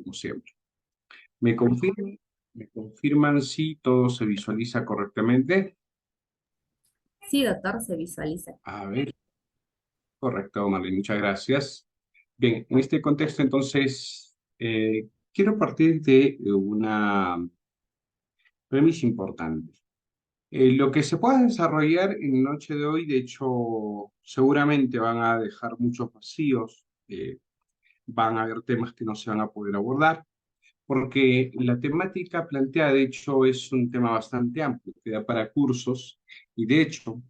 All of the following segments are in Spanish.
como siempre. ¿Me confirman, ¿Me confirman si todo se visualiza correctamente? Sí, doctor, se visualiza. A ver, correcto, Marlene, muchas gracias. Bien, en este contexto, entonces, quiero partir de una premisa importante. Lo que se pueda desarrollar en la noche de hoy, de hecho, seguramente van a dejar muchos vacíos, van a haber temas que no se van a poder abordar, porque la temática planteada, de hecho, es un tema bastante amplio, que da para cursos, y de hecho,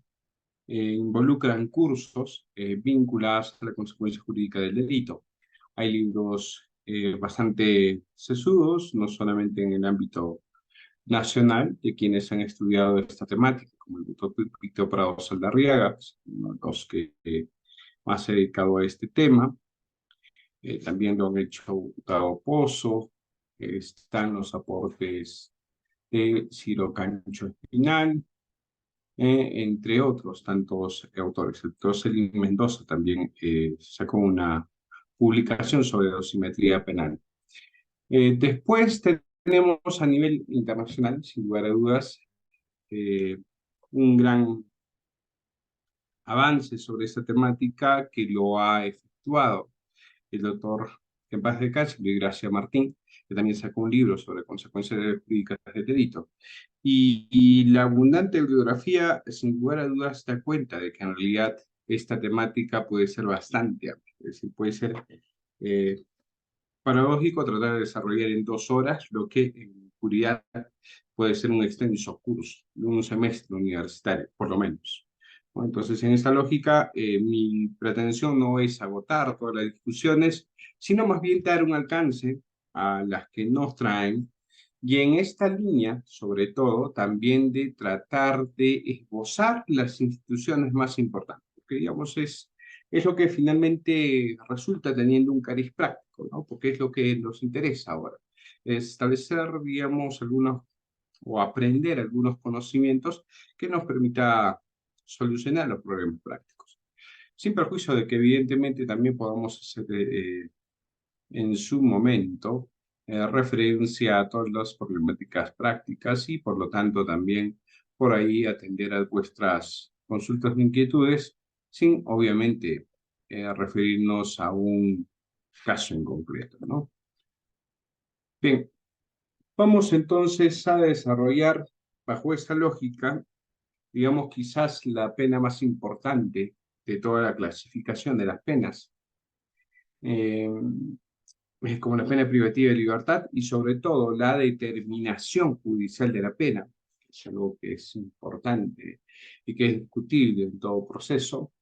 involucran cursos vinculados a la consecuencia jurídica del delito. Hay libros bastante sesudos, no solamente en el ámbito nacional, de quienes han estudiado esta temática, como el doctor Víctor Prado Saldarriaga, uno de los que más se ha dedicado a este tema. También lo han hecho Gustavo Pozo, están los aportes de Ciro Cancho Espinal, entre otros tantos autores. El doctor Celín Mendoza también sacó una publicación sobre dosimetría penal. Después tenemos a nivel internacional, sin lugar a dudas, eh, un gran avance sobre esta temática que lo ha efectuado el doctor, que en paz descanse, Luis Gracia Martín, que también sacó un libro sobre consecuencias jurídicas del delito. Y la abundante bibliografía, sin lugar a dudas, da cuenta de que en realidad esta temática puede ser bastante amplia, es decir, puede ser eh, paradójico tratar de desarrollar en 2 horas lo que en puridad puede ser un extenso curso, de un semestre universitario, por lo menos. ¿No? Entonces, en esta lógica, mi pretensión no es agotar todas las discusiones, sino más bien dar un alcance a las que nos traen, y en esta línea, sobre todo, también de tratar de esbozar las instituciones más importantes, porque digamos es lo que finalmente resulta teniendo un cariz práctico, ¿no? Porque es lo que nos interesa ahora, establecer, digamos, algunos o aprender algunos conocimientos que nos permita solucionar los problemas prácticos. Sin perjuicio de que evidentemente también podamos hacer en su momento referencia a todas las problemáticas prácticas y por lo tanto también por ahí atender a vuestras consultas de inquietudes sin obviamente referirnos a un caso en concreto, ¿no? Bien, vamos entonces a desarrollar bajo esta lógica, digamos, quizás la pena más importante de toda la clasificación de las penas. Eh, como la pena privativa de libertad y sobre todo la determinación judicial de la pena, que es algo que es importante y que es discutible en todo proceso.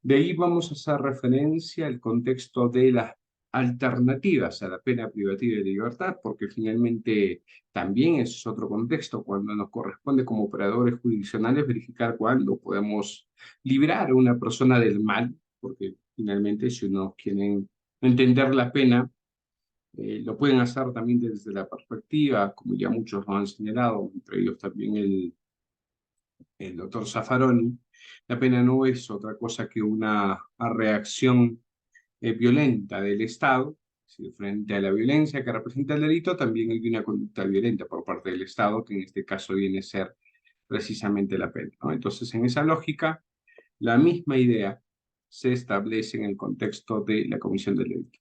De ahí vamos a hacer referencia al contexto de las alternativas a la pena privativa de libertad, porque finalmente también es otro contexto cuando nos corresponde como operadores jurisdiccionales verificar cuándo podemos librar a una persona del mal, porque finalmente si uno quiere entender la pena, lo pueden hacer también desde la perspectiva, como ya muchos lo han señalado, entre ellos también el doctor Zaffaroni. La pena no es otra cosa que una reacción violenta del Estado, es decir, frente a la violencia que representa el delito, también hay una conducta violenta por parte del Estado, que en este caso viene a ser precisamente la pena, ¿no? Entonces, en esa lógica, la misma idea se establece en el contexto de la comisión del delito.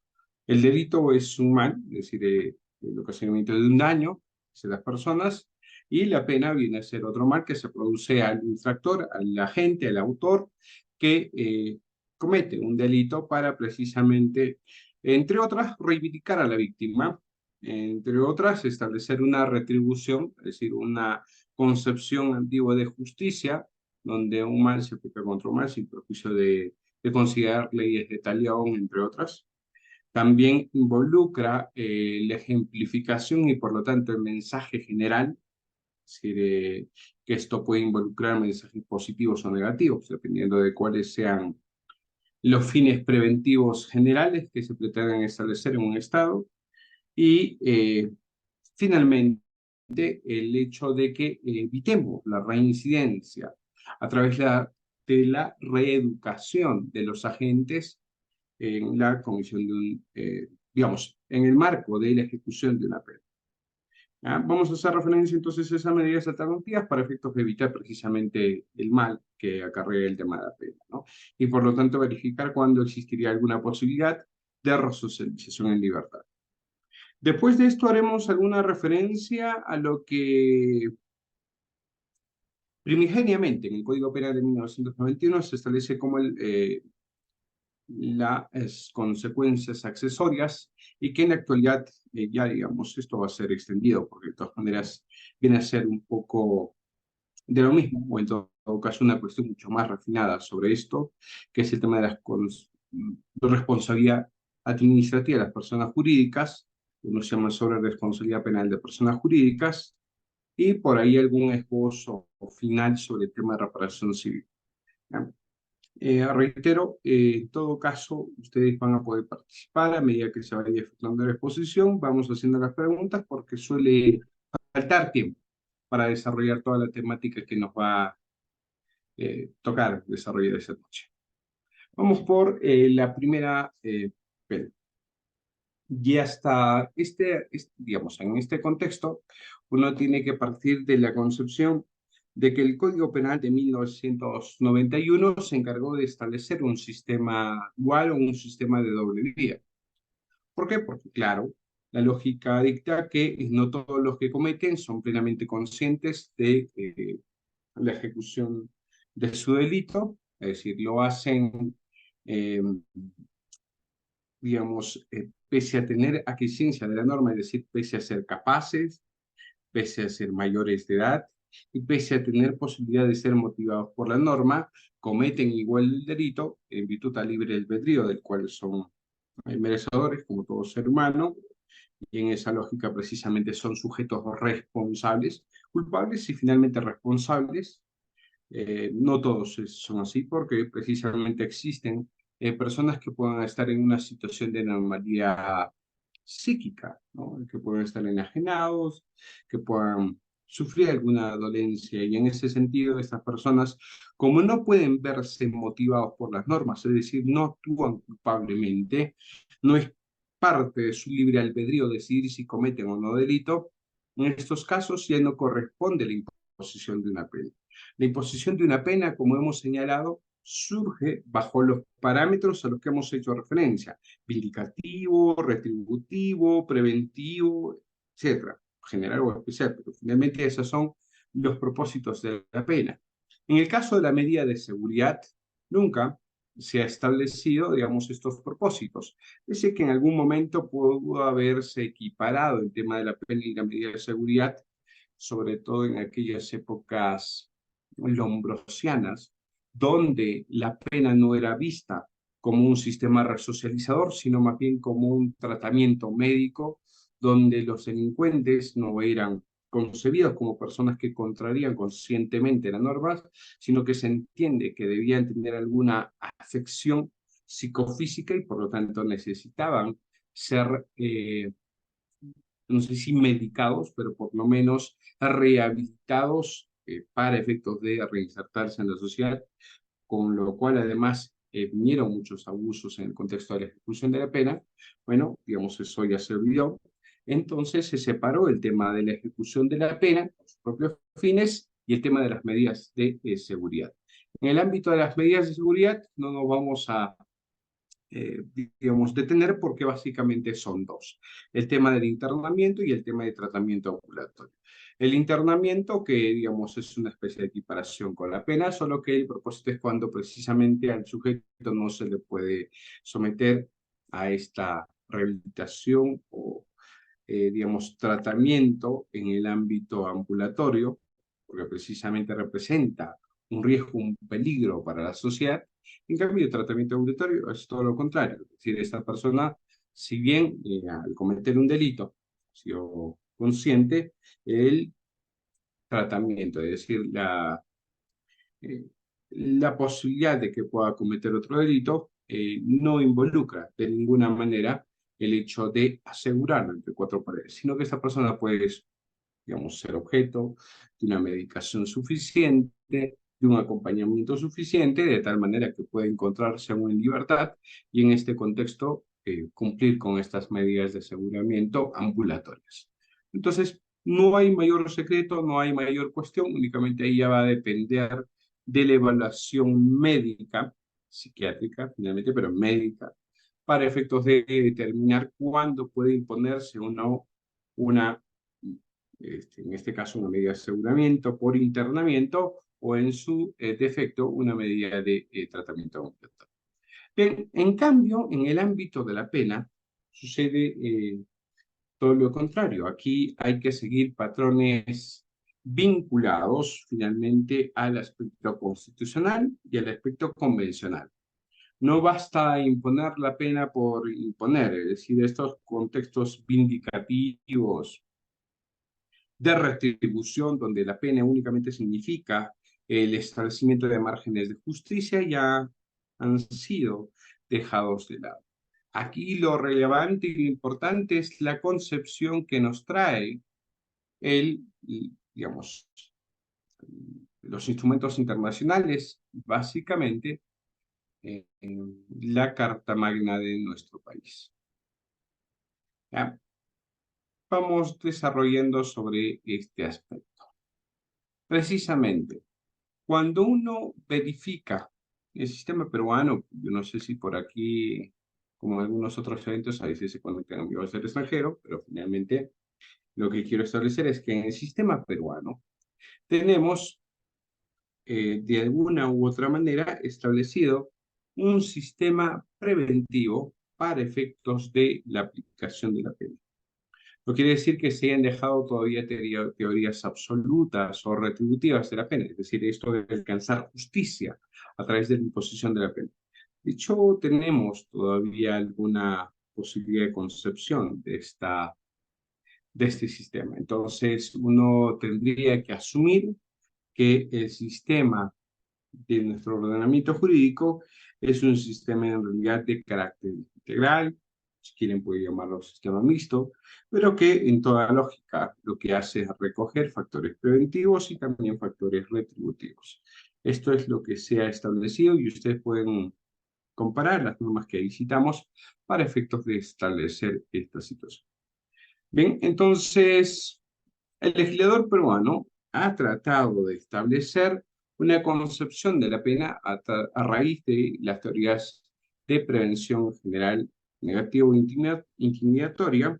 El delito es un mal, es decir, el ocasionamiento de un daño hacia las personas, y la pena viene a ser otro mal que se produce al infractor, al agente, al autor, que comete un delito para precisamente, entre otras, reivindicar a la víctima, entre otras, establecer una retribución, es decir, una concepción antigua de justicia, donde un mal se aplica contra un mal sin perjuicio de considerar leyes de talión, entre otras. También involucra la ejemplificación y por lo tanto el mensaje general, es decir, que esto puede involucrar mensajes positivos o negativos, dependiendo de cuáles sean los fines preventivos generales que se pretenden establecer en un Estado. Y finalmente, el hecho de que evitemos la reincidencia a través de la reeducación de los agentes en la comisión digamos, en el marco de la ejecución de una pena. ¿Ya? Vamos a hacer referencia entonces a esas medidas alternativas para efectos de evitar precisamente el mal que acarrea el tema de la pena, ¿no? Y por lo tanto verificar cuándo existiría alguna posibilidad de resocialización en libertad. Después de esto haremos alguna referencia a lo que primigeniamente en el Código Penal de 1991 se establece como las consecuencias accesorias y que en la actualidad ya digamos esto va a ser extendido porque de todas maneras viene a ser un poco de lo mismo o en todo caso una cuestión mucho más refinada sobre esto que es el tema de de responsabilidad administrativa de las personas jurídicas, uno se llama sobre responsabilidad penal de personas jurídicas y por ahí algún esbozo final sobre el tema de reparación civil. ¿Ya? Reitero, en todo caso, ustedes van a poder participar a medida que se vaya efectuando la exposición. Vamos haciendo las preguntas porque suele faltar tiempo para desarrollar toda la temática que nos va a tocar desarrollar esa noche. Vamos por la primera pena. Y hasta digamos, en este contexto, uno tiene que partir de la concepción de que el Código Penal de 1991 se encargó de establecer un sistema dual o un sistema de doble vía. ¿Por qué? Porque, claro, la lógica dicta que no todos los que cometen son plenamente conscientes de la ejecución de su delito, es decir, lo hacen eh, digamos, pese a tener aquiescencia de la norma, es decir, pese a ser capaces, pese a ser mayores de edad y pese a tener posibilidad de ser motivados por la norma, cometen igual el delito en virtud al libre albedrío del cual son merecedores, como todo ser humano, y en esa lógica precisamente son sujetos responsables, culpables y finalmente responsables. No todos son así porque precisamente existen personas que puedan estar en una situación de normalidad psíquica, ¿no? Que puedan estar enajenados, que puedan sufrir alguna dolencia y en ese sentido estas personas, como no pueden verse motivados por las normas, es decir, no actúan culpablemente, no es parte de su libre albedrío decidir si cometen o no delito, en estos casos ya no corresponde la imposición de una pena. La imposición de una pena, como hemos señalado, surge bajo los parámetros a los que hemos hecho referencia: vindicativo, retributivo, preventivo, etcétera, general o especial, pero finalmente esos son los propósitos de la pena. En el caso de la medida de seguridad, nunca se ha establecido, digamos, estos propósitos. Es decir, que en algún momento pudo haberse equiparado el tema de la pena y la medida de seguridad, sobre todo en aquellas épocas lombrosianas, donde la pena no era vista como un sistema resocializador, sino más bien como un tratamiento médico, donde los delincuentes no eran concebidos como personas que contrarían conscientemente las normas, sino que se entiende que debían tener alguna afección psicofísica y por lo tanto necesitaban ser no sé si medicados, pero por lo menos rehabilitados para efectos de reinsertarse en la sociedad, con lo cual además vinieron muchos abusos en el contexto de la ejecución de la pena. Bueno, digamos, eso ya se olvidó. Entonces se separó el tema de la ejecución de la pena, con sus propios fines, y el tema de las medidas de seguridad. En el ámbito de las medidas de seguridad no nos vamos a digamos, detener porque básicamente son dos: el tema del internamiento y el tema de tratamiento ambulatorio. El internamiento, que digamos es una especie de equiparación con la pena, solo que el propósito es cuando precisamente al sujeto no se le puede someter a esta rehabilitación o, digamos, tratamiento en el ámbito ambulatorio, porque precisamente representa un riesgo, un peligro para la sociedad. En cambio, el tratamiento ambulatorio es todo lo contrario. Es decir, esta persona, si bien al cometer un delito, ha sido consciente, el tratamiento, es decir, eh, la posibilidad de que pueda cometer otro delito, no involucra de ninguna manera el hecho de asegurarlo entre cuatro paredes, sino que esta persona puede, digamos, ser objeto de una medicación suficiente, de un acompañamiento suficiente, de tal manera que puede encontrarse aún en libertad y en este contexto cumplir con estas medidas de aseguramiento ambulatorias. Entonces, no hay mayor secreto, no hay mayor cuestión, únicamente ahí ya va a depender de la evaluación médica, psiquiátrica finalmente, pero médica, para efectos de determinar cuándo puede imponerse o no una, en este caso, una medida de aseguramiento por internamiento o en su defecto una medida de tratamiento ambulatorio. Bien, en cambio, en el ámbito de la pena sucede todo lo contrario. Aquí hay que seguir patrones vinculados finalmente al aspecto constitucional y al aspecto convencional. No basta imponer la pena por imponer, es decir, estos contextos vindicativos de retribución, donde la pena únicamente significa el establecimiento de márgenes de justicia, ya han sido dejados de lado. Aquí lo relevante y lo importante es la concepción que nos trae digamos, los instrumentos internacionales, básicamente la Carta Magna de nuestro país. ¿Ya? Vamos desarrollando sobre este aspecto. Precisamente, cuando uno verifica el sistema peruano, yo no sé si por aquí, como en algunos otros eventos, a veces se conectan amigos del extranjero, pero finalmente lo que quiero establecer es que en el sistema peruano tenemos de alguna u otra manera establecido un sistema preventivo para efectos de la aplicación de la pena. No quiere decir que se hayan dejado todavía teorías absolutas o retributivas de la pena, es decir, esto de alcanzar justicia a través de la imposición de la pena. De hecho, tenemos todavía alguna posibilidad de concepción de este sistema. Entonces, uno tendría que asumir que el sistema de nuestro ordenamiento jurídico es un sistema en realidad de carácter integral, si quieren pueden llamarlo sistema mixto, pero que en toda lógica lo que hace es recoger factores preventivos y también factores retributivos. Esto es lo que se ha establecido y ustedes pueden comparar las normas que ahí citamos para efectos de establecer esta situación. Bien, entonces, el legislador peruano ha tratado de establecer una concepción de la pena a raíz de las teorías de prevención general negativa o intimidatoria,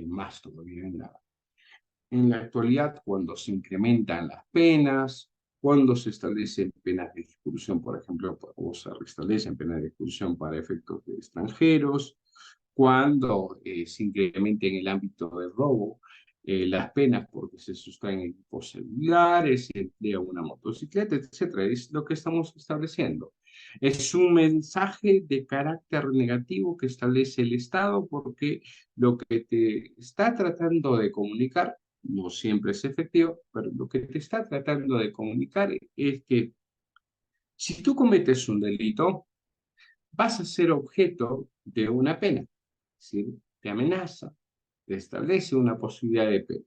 más todavía en la actualidad, cuando se incrementan las penas, cuando se establecen penas de expulsión, por ejemplo, o se restablecen penas de expulsión para efectos de extranjeros, cuando se incrementa en el ámbito del robo las penas porque se sustraen equipos celulares, se emplea una motocicleta, etcétera. Es lo que estamos estableciendo. Es un mensaje de carácter negativo que establece el Estado porque lo que te está tratando de comunicar no siempre es efectivo, pero lo que te está tratando de comunicar es que si tú cometes un delito, vas a ser objeto de una pena, es decir, te amenaza, te establece una posibilidad de pena.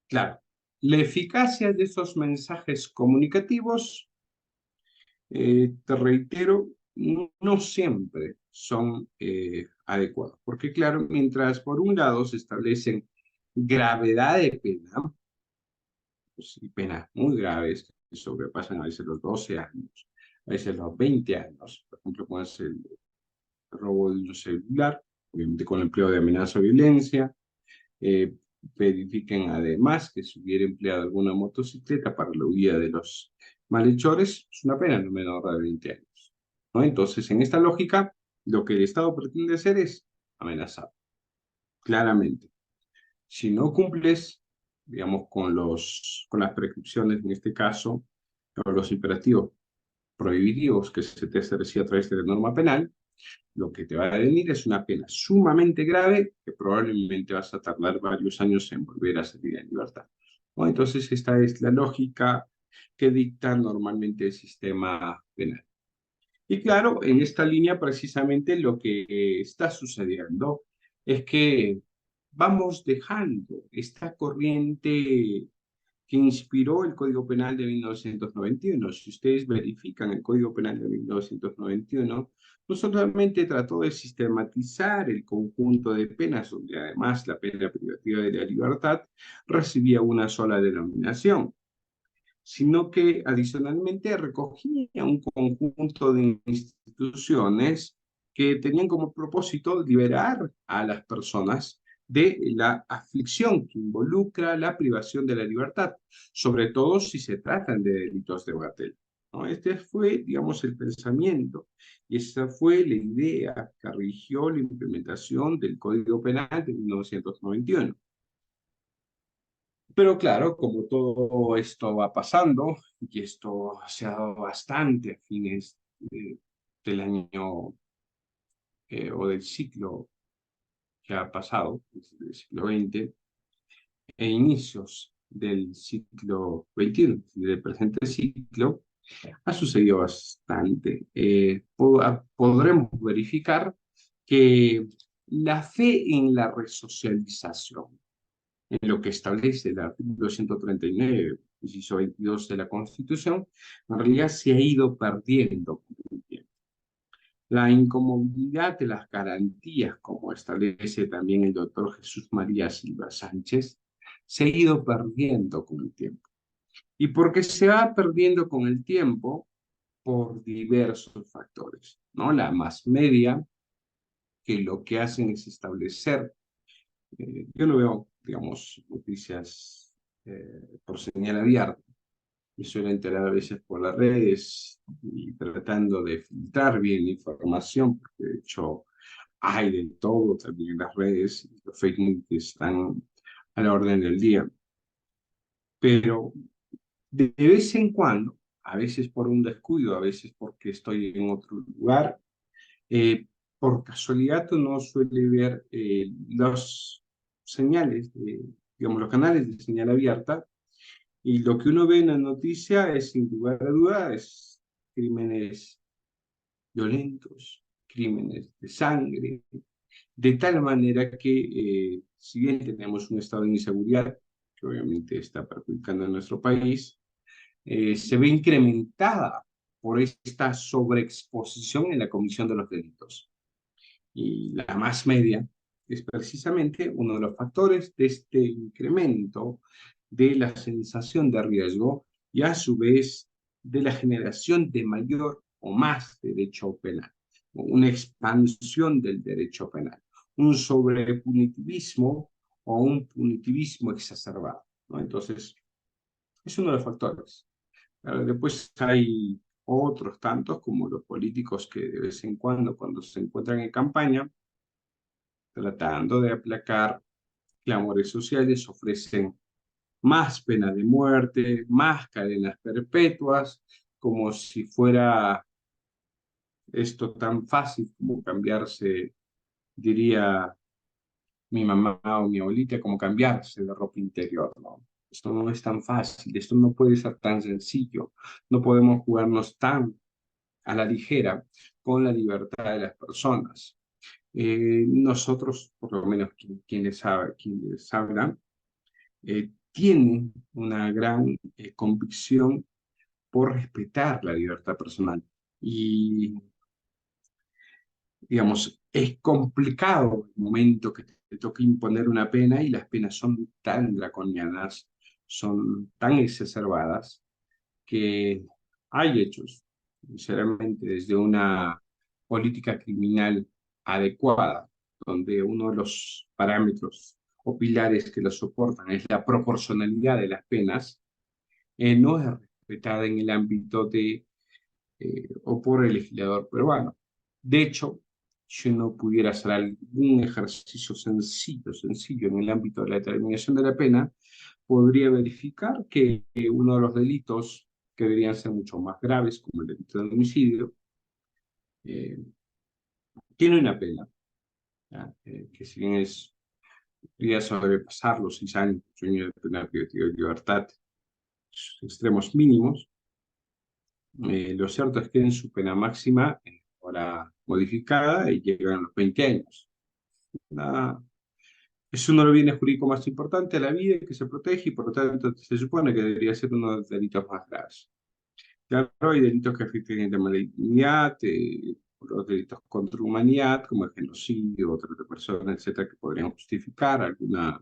Claro, la eficacia de esos mensajes comunicativos, te reitero, no siempre son adecuados, porque claro, mientras por un lado se establecen gravedad de pena, pues, y penas muy graves que sobrepasan a veces los 12 años, a veces los 20 años, por ejemplo, con el robo de un celular, obviamente con el empleo de amenaza o violencia, eh, verifiquen además que si hubiera empleado alguna motocicleta para la huida de los malhechores, es una pena no menor de 20 años, ¿no? Entonces, en esta lógica, lo que el Estado pretende hacer es amenazar, claramente. Si no cumples, digamos, con las prescripciones, en este caso, o los imperativos prohibitivos que se te establecía a través de la norma penal, lo que te va a venir es una pena sumamente grave que probablemente vas a tardar varios años en volver a salir en libertad, ¿no? Entonces, esta es la lógica que dicta normalmente el sistema penal. Y claro, en esta línea precisamente lo que está sucediendo es que vamos dejando esta corriente que inspiró el Código Penal de 1991. Si ustedes verifican el Código Penal de 1991, no solamente trató de sistematizar el conjunto de penas, donde además la pena privativa de la libertad recibía una sola denominación, sino que adicionalmente recogía un conjunto de instituciones que tenían como propósito liberar a las personas de la aflicción que involucra la privación de la libertad, sobre todo si se tratan de delitos de bagatela, ¿no? Este fue, digamos, el pensamiento y esa fue la idea que rigió la implementación del Código Penal de 1991. Pero claro, como todo esto va pasando, y esto se ha dado bastante a fines del año o del ciclo que ha pasado, del siglo XX, e inicios del siglo XXI, del presente ciclo, ha sucedido bastante. Podremos verificar que la fe en la resocialización, en lo que establece el artículo 139, inciso 22 de la Constitución, en realidad se ha ido perdiendo con el tiempo. La incomodidad de las garantías, como establece también el doctor Jesús María Silva Sánchez, se ha ido perdiendo con el tiempo. ¿Y por qué se va perdiendo con el tiempo? Por diversos factores, ¿no? La más media, que lo que hacen es establecer, yo no veo, digamos, noticias por señal abierta, me suelo enterar a veces por las redes y tratando de filtrar bien la información, porque de hecho hay de todo también en las redes, los fake news están a la orden del día, pero de vez en cuando, a veces por un descuido, a veces porque estoy en otro lugar, eh, por casualidad uno suele ver los señales, digamos, los canales de señal abierta, y lo que uno ve en la noticia es, sin lugar a dudas, crímenes violentos, crímenes de sangre, de tal manera que, si bien tenemos un estado de inseguridad, que obviamente está perjudicando a nuestro país, se ve incrementada por esta sobreexposición en la comisión de los delitos. Y la más media es precisamente uno de los factores de este incremento de la sensación de riesgo y a su vez de la generación de mayor o más derecho penal, una expansión del derecho penal, un sobrepunitivismo o un punitivismo exacerbado, ¿no? Entonces, es uno de los factores. Después hay otros tantos, como los políticos que de vez en cuando se encuentran en campaña, tratando de aplacar clamores sociales, ofrecen más pena de muerte, más cadenas perpetuas, como si fuera esto tan fácil como cambiarse, diría mi mamá o mi abuelita, como cambiarse de ropa interior, ¿no? Esto no es tan fácil, esto no puede ser tan sencillo, no podemos jugarnos tan a la ligera con la libertad de las personas. Nosotros, por lo menos quienes hablan, tienen una gran convicción por respetar la libertad personal. Y, digamos, es complicado el momento que te toca imponer una pena y las penas son tan draconianas, son tan exacerbadas, que hay hechos, sinceramente, desde una política criminal adecuada, donde uno de los parámetros o pilares que lo soportan es la proporcionalidad de las penas, no es respetada en el ámbito o por el legislador peruano. De hecho, si uno pudiera hacer algún ejercicio sencillo en el ámbito de la determinación de la pena, podría verificar que uno de los delitos que deberían ser mucho más graves, como el delito de homicidio, eh, tiene una pena, ¿ya? Que si bien podría sobrepasar los 6 años, 8 años de pena privativa de libertad, extremos mínimos, lo cierto es que en su pena máxima, ahora modificada, llegan a los 20 años. Una, Es uno de los bienes jurídicos más importantes de la vida que se protege y por lo tanto se supone que debería ser uno de los delitos más graves. Claro, hay delitos que afecten el tema de la dignidad, los delitos contra la humanidad, como el genocidio, trata de personas, etcétera, que podrían justificar alguna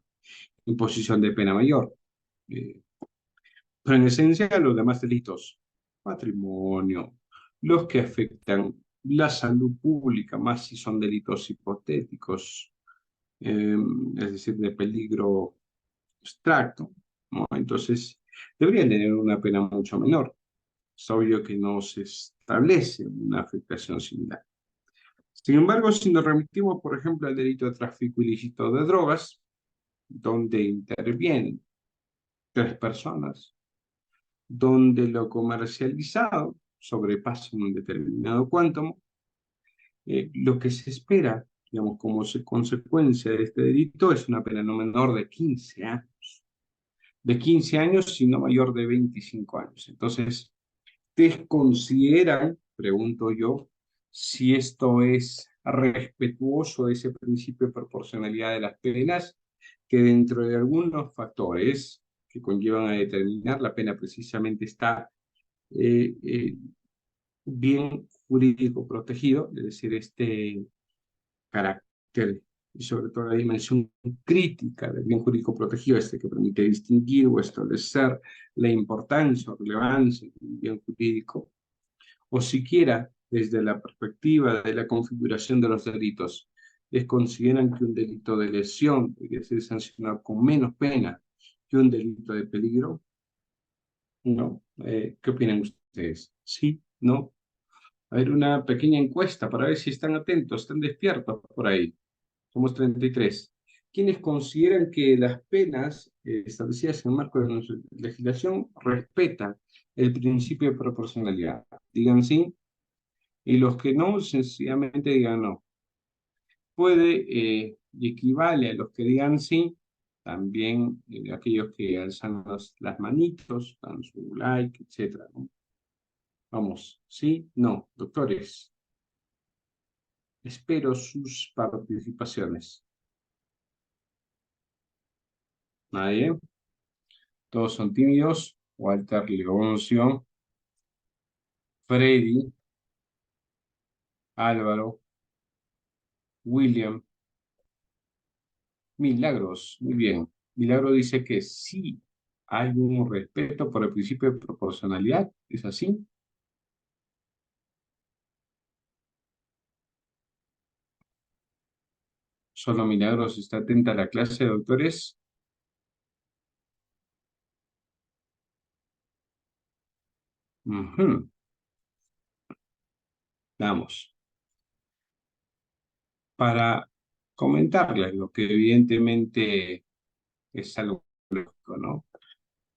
imposición de pena mayor. Eh, pero en esencia, los demás delitos, patrimonio, los que afectan la salud pública, más si son delitos hipotéticos, eh, es decir, de peligro abstracto, ¿no? Entonces, deberían tener una pena mucho menor. Es obvio que no se establece una afectación similar. Sin embargo, si nos remitimos, por ejemplo, al delito de tráfico ilícito de drogas, donde intervienen tres personas, donde lo comercializado sobrepasa un determinado cuántum, lo que se espera, digamos, como consecuencia de este delito es una pena no menor de 15 años. De 15 años, sino mayor de 25 años. Entonces, ¿ustedes consideran, pregunto yo, si esto es respetuoso de ese principio de proporcionalidad de las penas, que dentro de algunos factores que conllevan a determinar la pena precisamente está eh, eh, bien jurídico protegido, es decir, este carácter y sobre todo la dimensión crítica del bien jurídico protegido, este que permite distinguir o establecer la importancia o relevancia del bien jurídico, o siquiera desde la perspectiva de la configuración de los delitos, les consideran que un delito de lesión debe ser sancionado con menos pena que un delito de peligro. ¿No? ¿Qué opinan ustedes? ¿Sí? ¿No? A ver, una pequeña encuesta para ver si están atentos, están despiertos por ahí. Somos 33. ¿Quiénes consideran que las penas establecidas en el marco de nuestra legislación respetan el principio de proporcionalidad? Digan sí, y los que no, sencillamente digan no. Puede y equivale a los que digan sí, también aquellos que alzan las manitos, dan su like, etcétera, ¿no? Vamos, sí, no, doctores, espero sus participaciones. ¿Nadie? Todos son tímidos. Walter Leoncio, Freddy, Álvaro, William, Milagros. Muy bien. Milagro dice que sí hay un respeto por el principio de proporcionalidad. ¿Es así? Solo Milagros está atenta a la clase, doctores. Ujú. Vamos. Para comentarles lo que evidentemente es algo lógico, ¿no?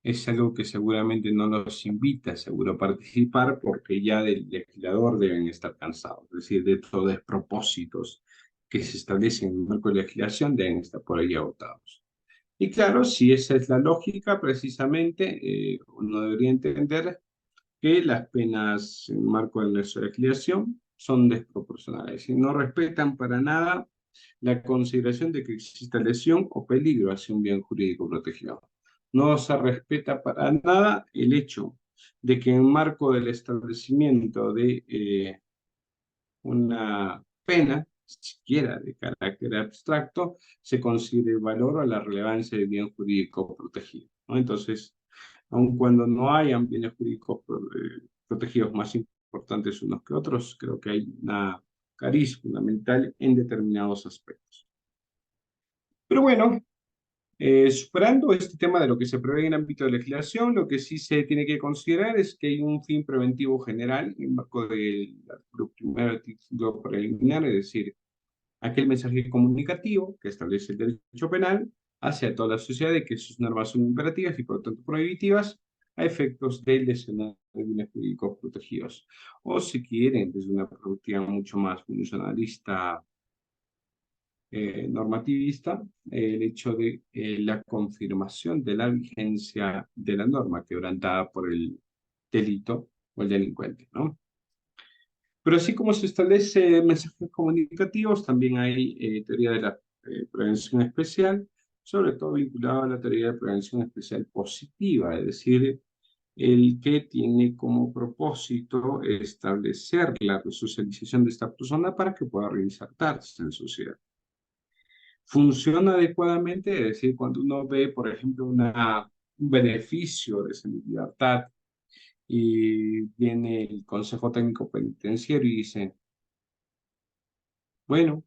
Es algo que seguramente no los invita seguro a participar porque ya del legislador deben estar cansados, es decir, de estos despropósitos que se establecen en el marco de la legislación deben estar por ahí agotados. Y claro, si esa es la lógica, precisamente uno debería entender que las penas en el marco de nuestra legislación son desproporcionales y no respetan para nada la consideración de que exista lesión o peligro hacia un bien jurídico protegido. No se respeta para nada el hecho de que en el marco del establecimiento de una pena, siquiera de carácter abstracto, se considere el valor o la relevancia del bien jurídico protegido, ¿no? Entonces, aun cuando no hayan bienes jurídicos protegidos más importantes unos que otros, creo que hay una cariz fundamental en determinados aspectos. Pero bueno, superando este tema de lo que se prevé en el ámbito de legislación, lo que sí se tiene que considerar es que hay un fin preventivo general en el marco del artículo primero del título preliminar, es decir, aquel mensaje comunicativo que establece el derecho penal hacia toda la sociedad de que sus normas son imperativas y por lo tanto prohibitivas a efectos del lesionar de bienes jurídicos protegidos. O si quieren, desde una perspectiva mucho más funcionalista, normativista, el hecho de la confirmación de la vigencia de la norma quebrantada por el delito o el delincuente, ¿no? Pero así como se establece mensajes comunicativos, también hay teoría de la prevención especial, sobre todo vinculado a la teoría de prevención especial positiva, es decir, el que tiene como propósito establecer la resocialización de esta persona para que pueda reinsertarse en sociedad. Funciona adecuadamente, es decir, cuando uno ve, por ejemplo, un beneficio de esa libertad y viene el Consejo Técnico Penitenciario y dice, bueno,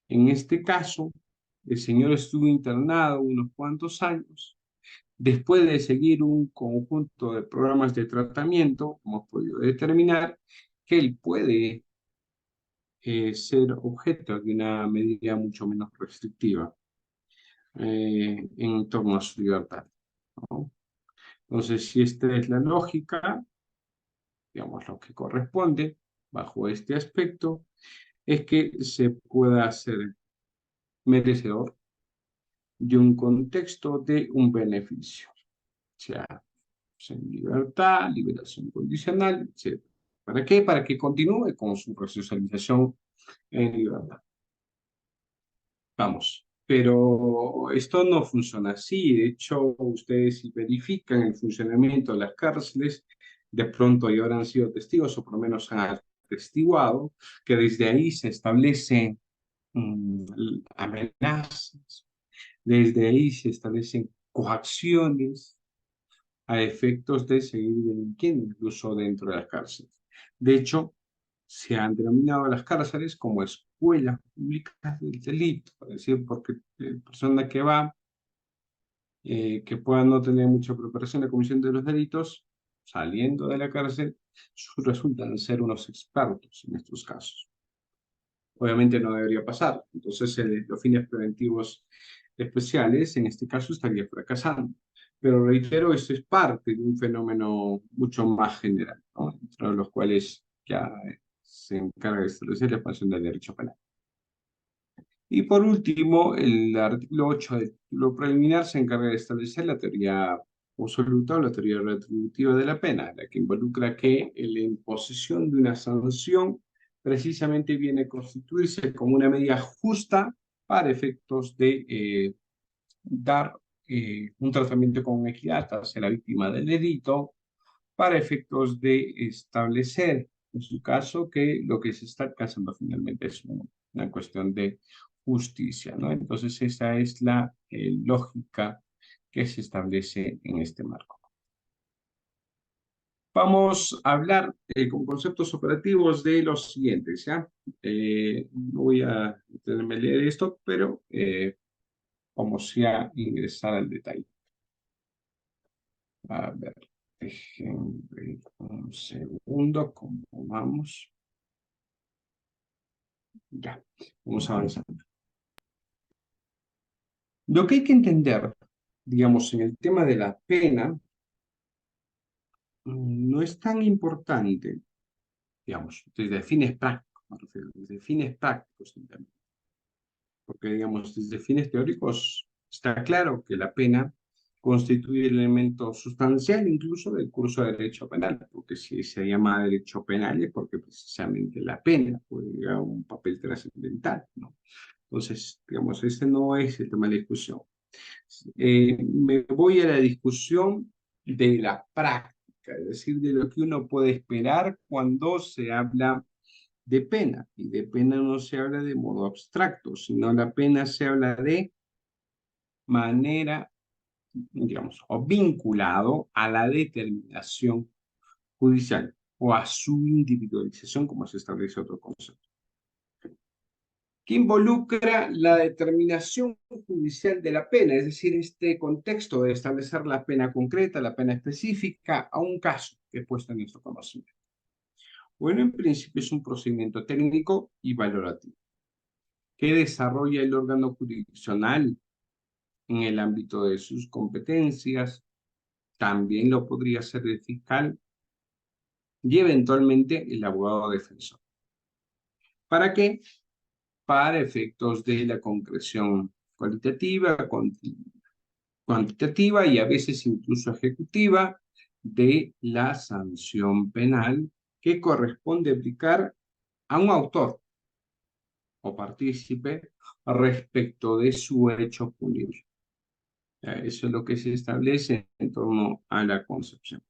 en este caso, el señor estuvo internado unos cuantos años. Después de seguir un conjunto de programas de tratamiento, hemos podido determinar que él puede ser objeto de una medida mucho menos restrictiva en torno a su libertad, ¿no? Entonces, si esta es la lógica, digamos, lo que corresponde bajo este aspecto es que se pueda ser merecedor de un contexto de un beneficio, o sea, en libertad, liberación condicional, etc. ¿Para qué? Para que continúe con su resocialización en libertad. Vamos, pero esto no funciona así. De hecho, ustedes si verifican el funcionamiento de las cárceles, de pronto ya habrán sido testigos, o por lo menos han atestiguado, que desde ahí se establecen amenazas, desde ahí se establecen coacciones a efectos de seguir delinquiendo, incluso dentro de las cárceles. De hecho, se han denominado las cárceles como escuelas públicas del delito, es decir, porque persona que va, que pueda no tener mucha preparación de comisión de los delitos, saliendo de la cárcel, resultan ser unos expertos en estos casos. Obviamente no debería pasar. Entonces, los fines preventivos especiales, en este caso, estaría fracasando. Pero reitero, esto es parte de un fenómeno mucho más general, ¿no? Entre los cuales ya se encarga de establecer la expansión del derecho penal. Y por último, el artículo 8 del título preliminar se encarga de establecer la teoría absoluta o la teoría retributiva de la pena, la que involucra que la imposición de una sanción precisamente viene a constituirse como una medida justa para efectos de dar un tratamiento con equidad hacia la víctima del delito, para efectos de establecer, en su caso, que lo que se está alcanzando finalmente es una cuestión de justicia, ¿no? Entonces, esa es la lógica que se establece en este marco. Vamos a hablar con conceptos operativos de los siguientes, ¿ya? No voy a tenerme a leer esto, pero vamos ya a ingresar al detalle. A ver, déjenme ver un segundo, ¿cómo vamos? Ya, vamos avanzando. Lo que hay que entender, digamos, en el tema de la pena, no es tan importante, digamos, desde fines prácticos, me refiero, desde fines prácticos, porque, digamos, desde fines teóricos está claro que la pena constituye el elemento sustancial incluso del curso de derecho penal, porque si se llama derecho penal es porque precisamente la pena juega un papel trascendental, ¿no? Entonces, digamos, ese no es el tema de la discusión. Me voy a la discusión de la práctica, es decir, de lo que uno puede esperar cuando se habla de pena. Y de pena no se habla de modo abstracto, sino la pena se habla de manera, digamos, o vinculado a la determinación judicial o a su individualización, como se establece otro concepto, que involucra la determinación judicial de la pena, es decir, este contexto de establecer la pena concreta, la pena específica a un caso que he puesto en nuestro conocimiento. Bueno, en principio es un procedimiento técnico y valorativo que desarrolla el órgano jurisdiccional en el ámbito de sus competencias, también lo podría hacer el fiscal y eventualmente el abogado defensor. ¿Para qué? Para efectos de la concreción cualitativa, cuantitativa y a veces incluso ejecutiva de la sanción penal que corresponde aplicar a un autor o partícipe respecto de su hecho punible. Eso es lo que se establece en torno a la concepción.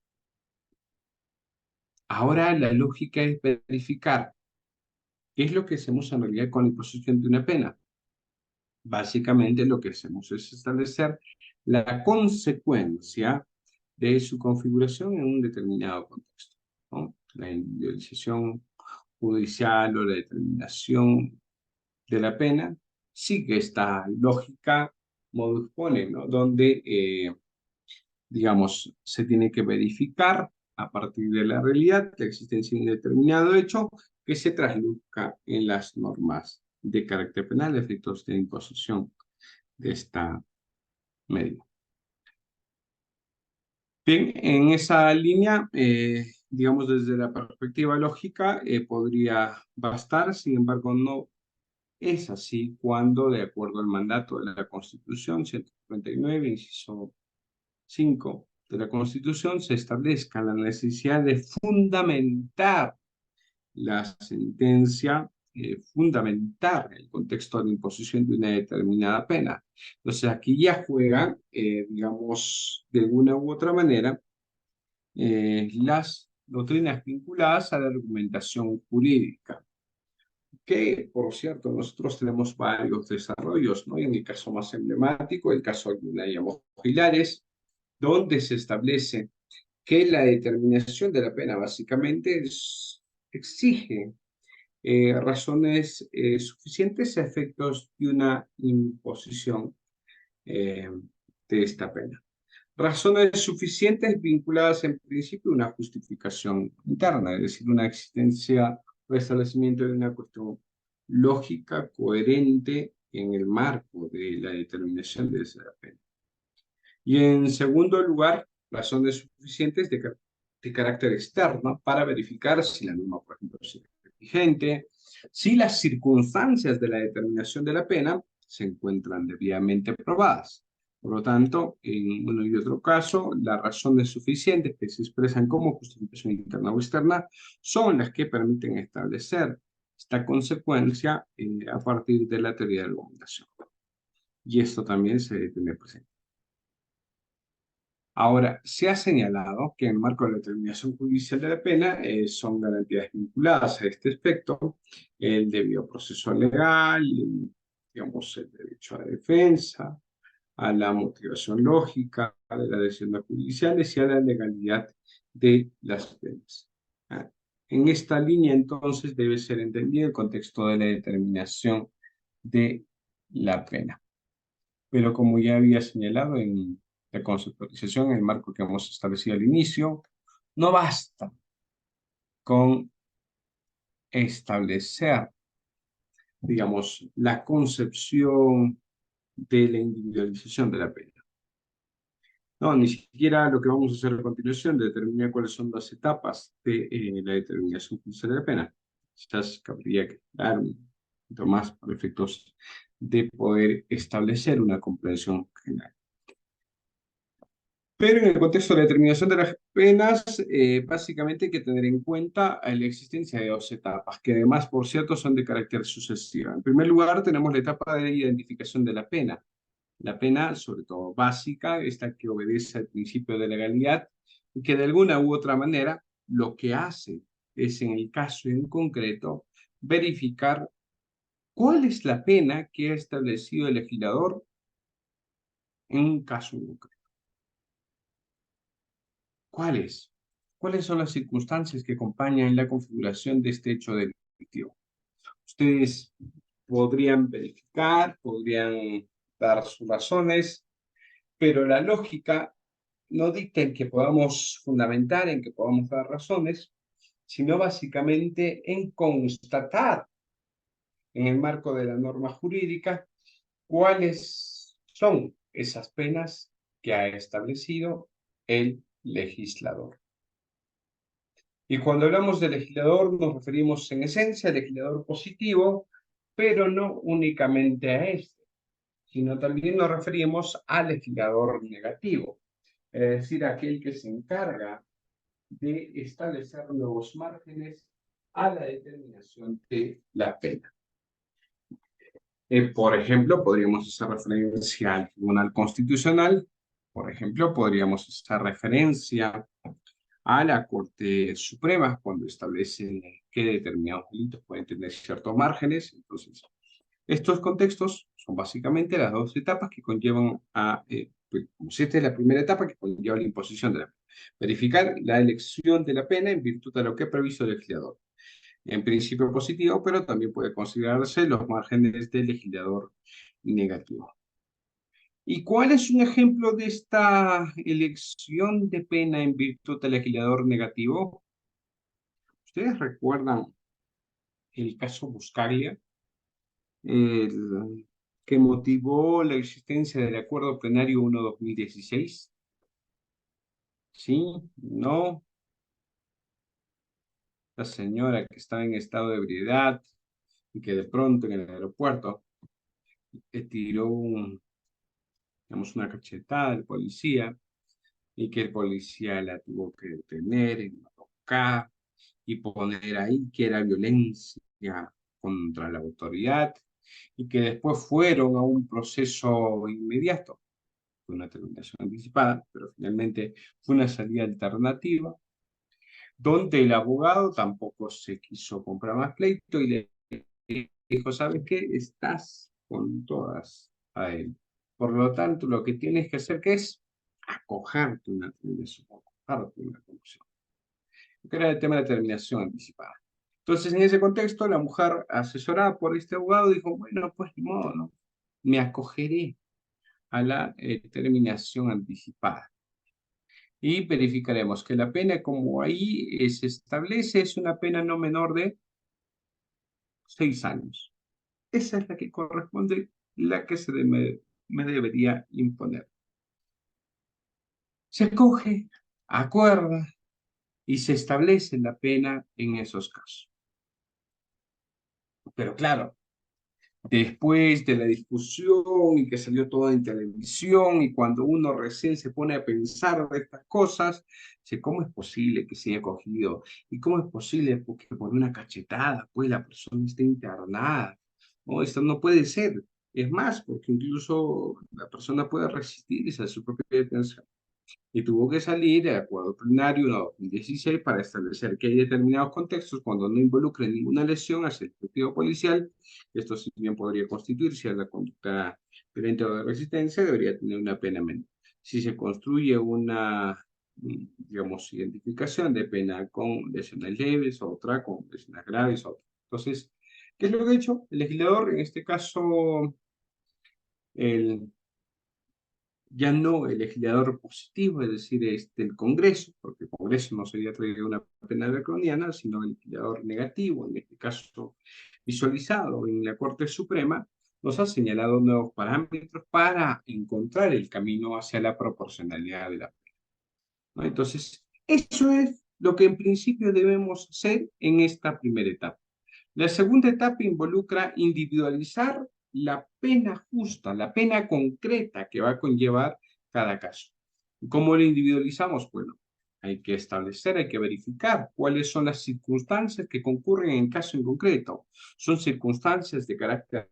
Ahora la lógica es verificar qué es lo que hacemos en realidad con la imposición de una pena. Básicamente lo que hacemos es establecer la consecuencia de su configuración en un determinado contexto, ¿no? La individualización judicial o la determinación de la pena sigue esta lógica modus ponens, ¿no? Donde, digamos, se tiene que verificar a partir de la realidad la existencia de un determinado hecho que se trasluzca en las normas de carácter penal, efectos de imposición de esta medida. Bien, en esa línea, digamos desde la perspectiva lógica, podría bastar, sin embargo, no es así cuando, de acuerdo al mandato de la Constitución 139, inciso 5 de la Constitución, se establezca la necesidad de fundamentar la sentencia, fundamentar el contexto de imposición de una determinada pena. Entonces aquí ya juegan, digamos, de una u otra manera, las doctrinas vinculadas a la argumentación jurídica, que, por cierto, nosotros tenemos varios desarrollos, ¿no? Y en el caso más emblemático, el caso que le llamamos Gilares, donde se establece que la determinación de la pena básicamente exige razones suficientes a efectos de una imposición eh, de esta pena. Razones suficientes vinculadas en principio a una justificación interna, es decir, una existencia o establecimiento de una cuestión lógica, coherente en el marco de la determinación de esa pena. Y en segundo lugar, razones suficientes de carácter externo para verificar si la norma, por ejemplo, es vigente, si las circunstancias de la determinación de la pena se encuentran debidamente probadas. Por lo tanto, en uno y otro caso, las razones suficientes que se expresan como justificación interna o externa son las que permiten establecer esta consecuencia a partir de la teoría de la argumentación. Y esto también se debe tener presente. Ahora, se ha señalado que en el marco de la determinación judicial de la pena son garantías vinculadas a este aspecto, el debido proceso legal, digamos, el derecho a la defensa, a la motivación lógica de las decisiones judiciales y a la legalidad de las penas. Ah, En esta línea, entonces, debe ser entendido el contexto de la determinación de la pena. Pero como ya había señalado en la conceptualización, en el marco que hemos establecido al inicio, no basta con establecer, digamos, la concepción de la individualización de la pena. No, ni siquiera lo que vamos a hacer a continuación, de determinar cuáles son las etapas de la determinación judicial de la pena. Quizás cabría dar un poquito más para efectos de poder establecer una comprensión general. Pero en el contexto de la determinación de las penas, básicamente hay que tener en cuenta la existencia de dos etapas, que además, por cierto, son de carácter sucesivo. En primer lugar, tenemos la etapa de identificación de la pena. La pena, sobre todo básica, esta que obedece al principio de legalidad, y que de alguna u otra manera lo que hace es, en el caso en concreto, verificar cuál es la pena que ha establecido el legislador en un caso en concreto. ¿Cuáles? ¿Cuáles son las circunstancias que acompañan la configuración de este hecho delictivo? Ustedes podrían verificar, podrían dar sus razones, pero la lógica no dicta en que podamos fundamentar, en que podamos dar razones, sino básicamente en constatar en el marco de la norma jurídica cuáles son esas penas que ha establecido el legislador. Y cuando hablamos de legislador nos referimos en esencia al legislador positivo, pero no únicamente a este, sino también nos referimos al legislador negativo, es decir, aquel que se encarga de establecer nuevos márgenes a la determinación de la pena. Por ejemplo, podríamos hacer referencia al Tribunal Constitucional. Por ejemplo, podríamos hacer referencia a la Corte Suprema cuando establece que determinados delitos pueden tener ciertos márgenes. Entonces, estos contextos son básicamente las dos etapas que conllevan a, pues, como si esta es la primera etapa que conlleva la imposición de la pena. Verificar la elección de la pena en virtud de lo que ha previsto el legislador. En principio positivo, pero también puede considerarse los márgenes del legislador negativo. ¿Y cuál es un ejemplo de esta elección de pena en virtud del legislador negativo? ¿Ustedes recuerdan el caso Buscaglia, el que motivó la existencia del Acuerdo Plenario 1-2016? ¿Sí? ¿No? La señora que estaba en estado de ebriedad y que de pronto en el aeropuerto le tiró digamos, una cachetada al policía y que el policía la tuvo que detener y tocar y poner ahí que era violencia contra la autoridad y que después fueron a un proceso inmediato, fue una terminación anticipada, pero finalmente fue una salida alternativa, donde el abogado tampoco se quiso comprar más pleito y le dijo, ¿sabes qué? Estás con todas a él. Por lo tanto, lo que tienes que hacer que es acogerte una terminación, acogerte una conclusión. Que era el tema de la terminación anticipada. Entonces, en ese contexto, la mujer asesorada por este abogado dijo, bueno, pues ni modo, ¿no? Me acogeré a la terminación anticipada. Y verificaremos que la pena, como ahí se establece, es una pena no menor de 6 años. Esa es la que corresponde, la que me debería imponer. Se coge, acuerda y se establece la pena en esos casos. Pero claro, después de la discusión y que salió todo en televisión y cuando uno recién se pone a pensar de estas cosas, dice, ¿cómo es posible que se haya cogido? ¿Y cómo es posible que por una cachetada pues la persona esté internada? No, esto no puede ser. Es más, porque incluso la persona puede resistirse a su propia detención y tuvo que salir de acuerdo plenario 2016 para establecer que hay determinados contextos cuando no involucre ninguna lesión hacia el efectivo policial. Esto si bien podría constituirse a la conducta violenta o de resistencia, debería tener una pena menor. Si se construye una, digamos, identificación de pena con lesiones leves, otra con lesiones graves, otra. Entonces, ¿qué es lo que ha hecho? El legislador, en este caso, el ya no el legislador positivo, es decir, el Congreso, porque el Congreso no sería traído una pena draconiana, sino el legislador negativo, en este caso visualizado en la Corte Suprema, nos ha señalado nuevos parámetros para encontrar el camino hacia la proporcionalidad de la pena, ¿no? Entonces, eso es lo que en principio debemos hacer en esta primera etapa. La segunda etapa involucra individualizar la pena justa, la pena concreta que va a conllevar cada caso. ¿Cómo lo individualizamos? Bueno, hay que establecer, hay que verificar cuáles son las circunstancias que concurren en caso en concreto. Son circunstancias de carácter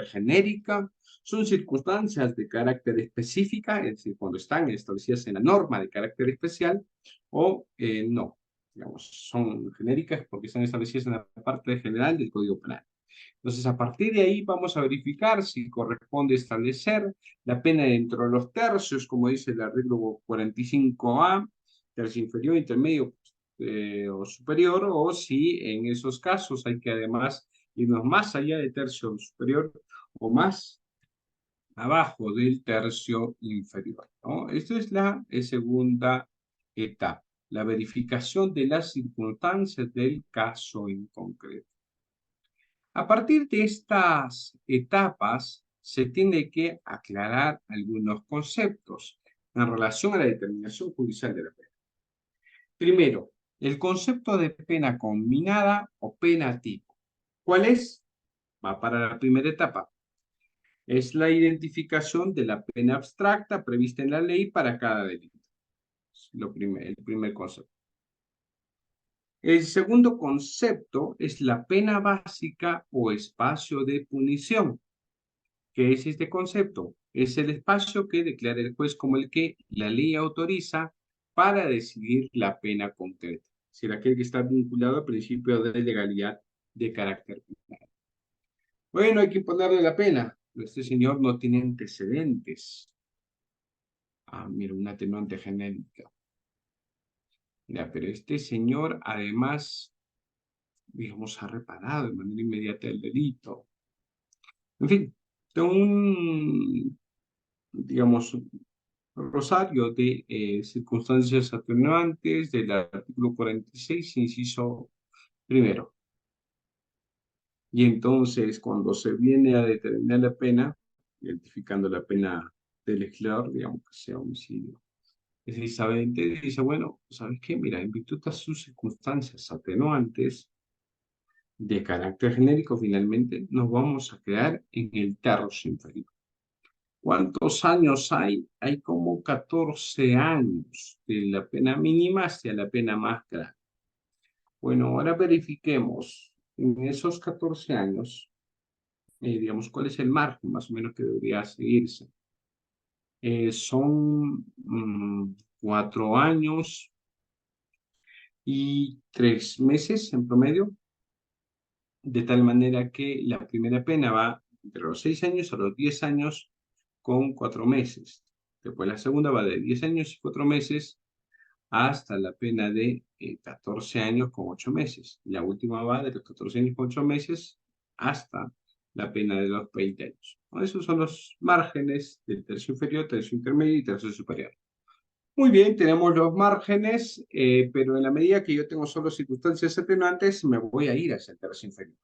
genérica, son circunstancias de carácter específica, es decir, cuando están establecidas en la norma de carácter especial, o no, digamos, son genéricas porque están establecidas en la parte general del Código Penal. Entonces, a partir de ahí vamos a verificar si corresponde establecer la pena dentro de los tercios, como dice el artículo 45A, tercio inferior, intermedio o superior, o si en esos casos hay que además irnos más allá del tercio superior o más abajo del tercio inferior, ¿no? Esto es la segunda etapa, la verificación de las circunstancias del caso en concreto. A partir de estas etapas, se tiene que aclarar algunos conceptos en relación a la determinación judicial de la pena. Primero, el concepto de pena combinada o pena tipo. ¿Cuál es? Va para la primera etapa. Es la identificación de la pena abstracta prevista en la ley para cada delito. El primer concepto. El segundo concepto es la pena básica o espacio de punición. ¿Qué es este concepto? Es el espacio que declara el juez como el que la ley autoriza para decidir la pena concreta. Es decir, aquel que está vinculado al principio de legalidad de carácter penal. Bueno, hay que imponerle la pena, pero este señor no tiene antecedentes. Ah, mira, una atenuante genérica. Mira, pero este señor además, digamos, ha reparado de manera inmediata el delito. En fin, tengo un, digamos, rosario de circunstancias atenuantes del artículo 46, inciso primero. Y entonces, cuando se viene a determinar la pena, identificando la pena del legislador, digamos que sea homicidio, es Isabel dice, bueno, ¿sabes qué? Mira, en virtud de sus circunstancias atenuantes de carácter genérico, finalmente nos vamos a quedar en el tercio inferior. ¿Cuántos años hay? Hay como 14 años de la pena mínima hacia la pena más grave. Bueno, ahora verifiquemos en esos 14 años, digamos, cuál es el margen más o menos que debería seguirse. Son 4 años y 3 meses en promedio, de tal manera que la primera pena va entre los 6 años a los 10 años con 4 meses. Después la segunda va de 10 años y 4 meses hasta la pena de 14 años con 8 meses. La última va de los 14 años con 8 meses hasta la pena de los 20 años. Bueno, esos son los márgenes del tercio inferior, tercio intermedio y tercio superior. Muy bien, tenemos los márgenes, pero en la medida que yo tengo solo circunstancias atenuantes, me voy a ir hacia el tercio inferior.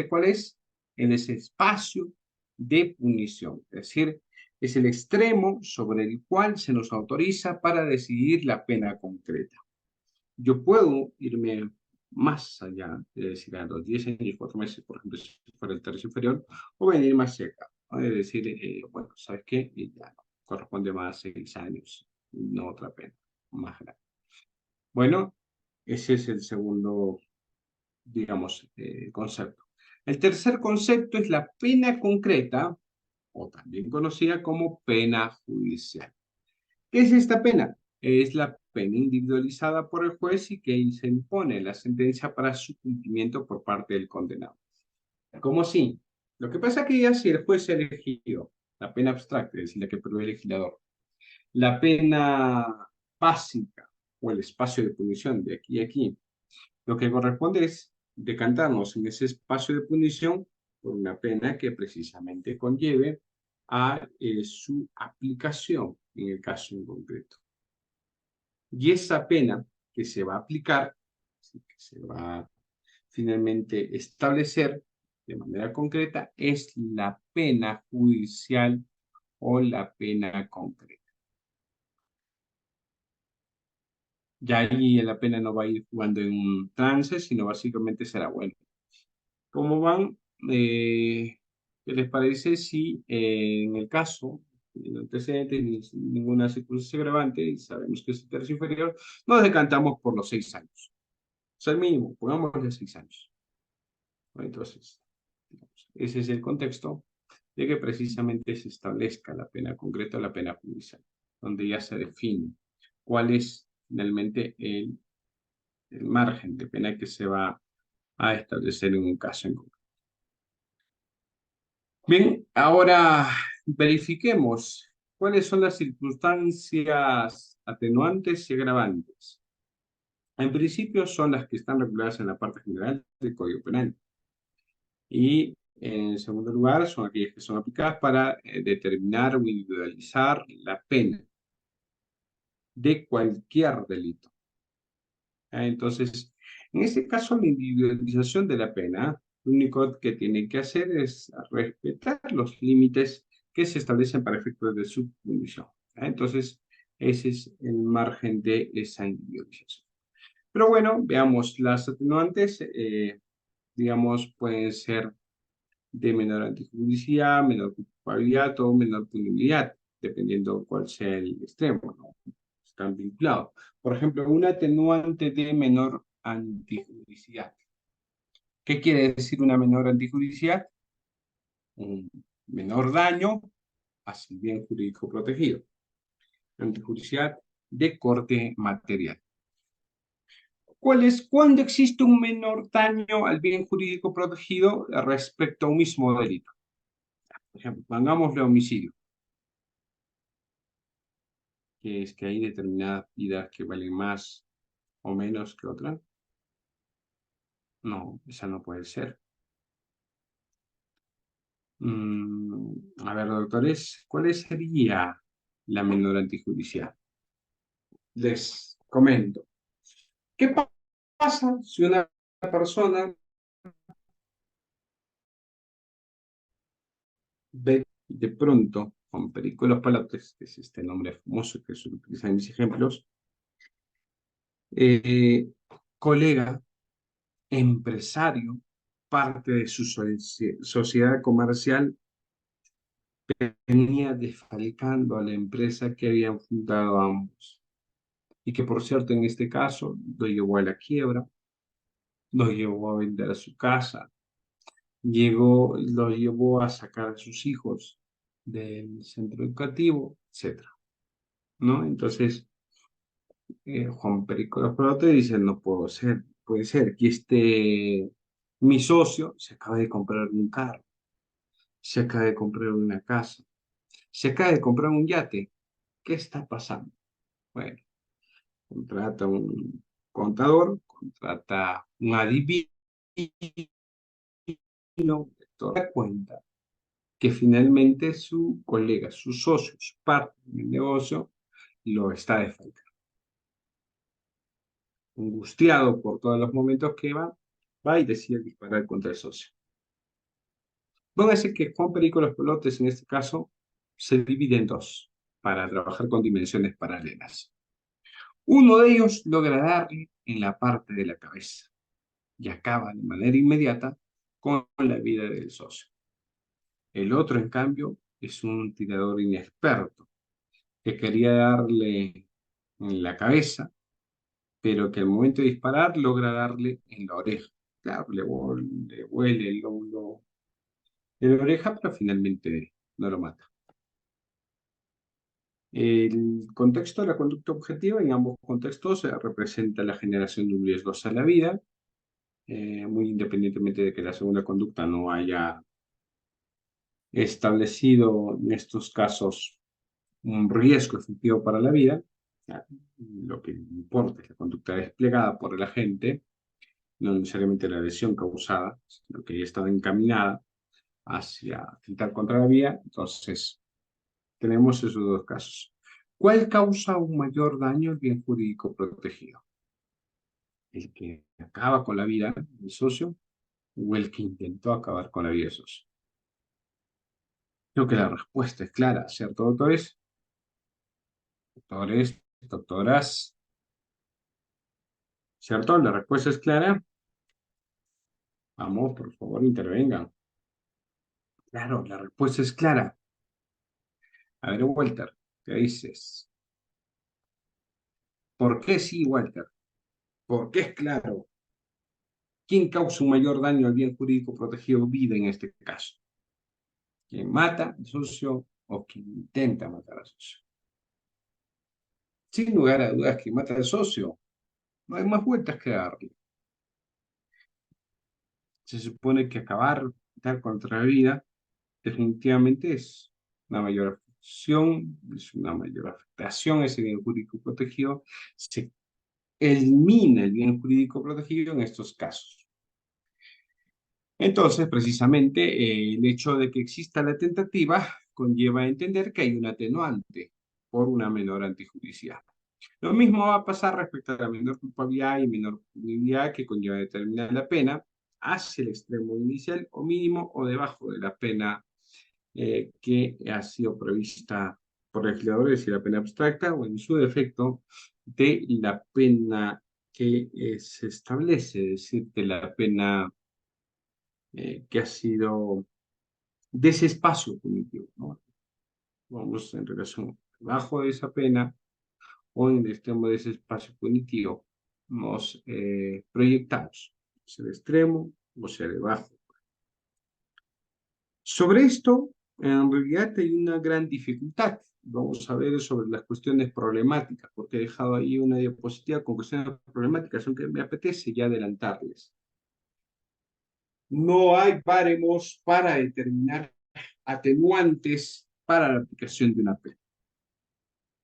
¿Cuál es? En ese espacio de punición, es decir, es el extremo sobre el cual se nos autoriza para decidir la pena concreta. Yo puedo irme más allá, es decir, a los 10 años y 4 meses, por ejemplo, si fuera el tercio inferior, o venir más cerca, ¿no? Es decir, bueno, ¿sabes qué? Ya no, corresponde más a 6 años, no otra pena más grande. Bueno, ese es el segundo, digamos, concepto. El tercer concepto es la pena concreta, o también conocida como pena judicial. ¿Qué es esta pena? Es la pena individualizada por el juez y que se impone la sentencia para su cumplimiento por parte del condenado. ¿Cómo así? Lo que pasa es que ya si el juez ha elegido la pena abstracta, es decir, la que prevé el legislador, la pena básica o el espacio de punición de aquí a aquí, lo que corresponde es decantarnos en ese espacio de punición por una pena que precisamente conlleve a su aplicación en el caso en concreto. Y esa pena que se va a aplicar, que se va a finalmente establecer de manera concreta, es la pena judicial o la pena concreta. Ya ahí la pena no va a ir jugando en un trance, sino básicamente será bueno. ¿Cómo van? ¿Qué les parece si en el caso, en antecedentes, ninguna circunstancia agravante, y sabemos que es el tercio inferior, nos decantamos por los 6 años? O sea, el mínimo, pongámosle 6 años. Bueno, entonces, digamos, ese es el contexto de que precisamente se establezca la pena concreta, la pena judicial, donde ya se define cuál es finalmente el margen de pena que se va a establecer en un caso en concreto. Bien, ahora verifiquemos cuáles son las circunstancias atenuantes y agravantes. En principio son las que están reguladas en la parte general del Código Penal. Y en segundo lugar son aquellas que son aplicadas para determinar o individualizar la pena de cualquier delito. Entonces, en este caso, la individualización de la pena, lo único que tiene que hacer es respetar los límites que se establecen para efectos de su punición. Entonces, ese es el margen de esa individualización. Pero bueno, veamos las atenuantes, digamos, pueden ser de menor antijudicial, menor culpabilidad o menor punibilidad, dependiendo cuál sea el extremo, ¿no? Están vinculados. Por ejemplo, un atenuante de menor antijudicial. ¿Qué quiere decir una menor antijudicial? menor daño hacia el bien jurídico protegido. Antijudicial de corte material. ¿Cuándo existe un menor daño al bien jurídico protegido respecto a un mismo delito? Por ejemplo, pongámosle homicidio, que es que hay determinadas vidas que valen más o menos que otras. No, esa no puede ser. A ver, doctores, ¿cuál sería la menor antijudicial? Les comento. ¿Qué pasa si una persona ve de pronto con Perico Los Palotes, que es este nombre famoso que se utiliza en mis ejemplos, eh, colega, empresario, parte de su sociedad comercial, venía desfalcando a la empresa que habían fundado ambos? Y que, por cierto, en este caso, lo llevó a la quiebra, lo llevó a vender su casa, lo llevó a sacar a sus hijos del centro educativo, etcétera, ¿no? Entonces, Juan Perico Los Palotes dice, no puedo ser, puede ser que mi socio se acaba de comprar un carro, se acaba de comprar una casa, se acaba de comprar un yate. ¿Qué está pasando? Bueno, contrata un contador, contrata un adivino, da cuenta que finalmente su colega, su socio, su parte en el negocio, lo está defraudando. Angustiado por todos los momentos que va y decide disparar contra el socio. Póngase que Juan Perico Los Pelotes, en este caso, se divide en dos para trabajar con dimensiones paralelas. Uno de ellos logra darle en la parte de la cabeza y acaba de manera inmediata con la vida del socio. El otro, en cambio, es un tirador inexperto que quería darle en la cabeza, pero que al momento de disparar logra darle en la oreja. Claro, le huele el lóbulo de la oreja, pero finalmente no lo mata. El contexto de la conducta objetiva, en ambos contextos, representa la generación de un riesgo a la vida, muy independientemente de que la segunda conducta no haya establecido en estos casos un riesgo efectivo para la vida. Lo que importa es la conducta desplegada por el agente, no necesariamente la lesión causada, sino que ya estaba encaminada hacia atentar contra la vida. Entonces, tenemos esos dos casos. ¿Cuál causa un mayor daño al bien jurídico protegido? ¿El que acaba con la vida del socio o el que intentó acabar con la vida del socio? Creo que la respuesta es clara, ¿cierto, doctores? Doctores, doctoras, ¿cierto? La respuesta es clara. Vamos, por favor, intervengan. Claro, la respuesta es clara. A ver, Walter, ¿qué dices? ¿Por qué sí, Walter? ¿Por qué es claro? ¿Quién causa un mayor daño al bien jurídico protegido vida en este caso? ¿Quién mata al socio o quien intenta matar al socio? Sin lugar a dudas, quien mata al socio, no hay más vueltas que darle. Se supone que acabar, dar contra la vida, definitivamente es una mayor afección, es una mayor afectación a ese bien jurídico protegido. Se elimina el bien jurídico protegido en estos casos. Entonces, precisamente, el hecho de que exista la tentativa conlleva a entender que hay un atenuante por una menor antijudicial. Lo mismo va a pasar respecto a la menor culpabilidad y menor punibilidad que conlleva determinar la pena hacia el extremo inicial o mínimo o debajo de la pena que ha sido prevista por legisladores y la pena abstracta o en su defecto de la pena que se establece, es decir, de la pena que ha sido de ese espacio punitivo, ¿no? Vamos en relación bajo de esa pena o en el extremo de ese espacio punitivo, nos proyectamos, sea el extremo o sea debajo. Sobre esto En realidad hay una gran dificultad. Vamos a ver sobre las cuestiones problemáticas, porque he dejado ahí una diapositiva con cuestiones problemáticas, aunque me apetece ya adelantarles. No hay baremos para determinar atenuantes para la aplicación de una pena.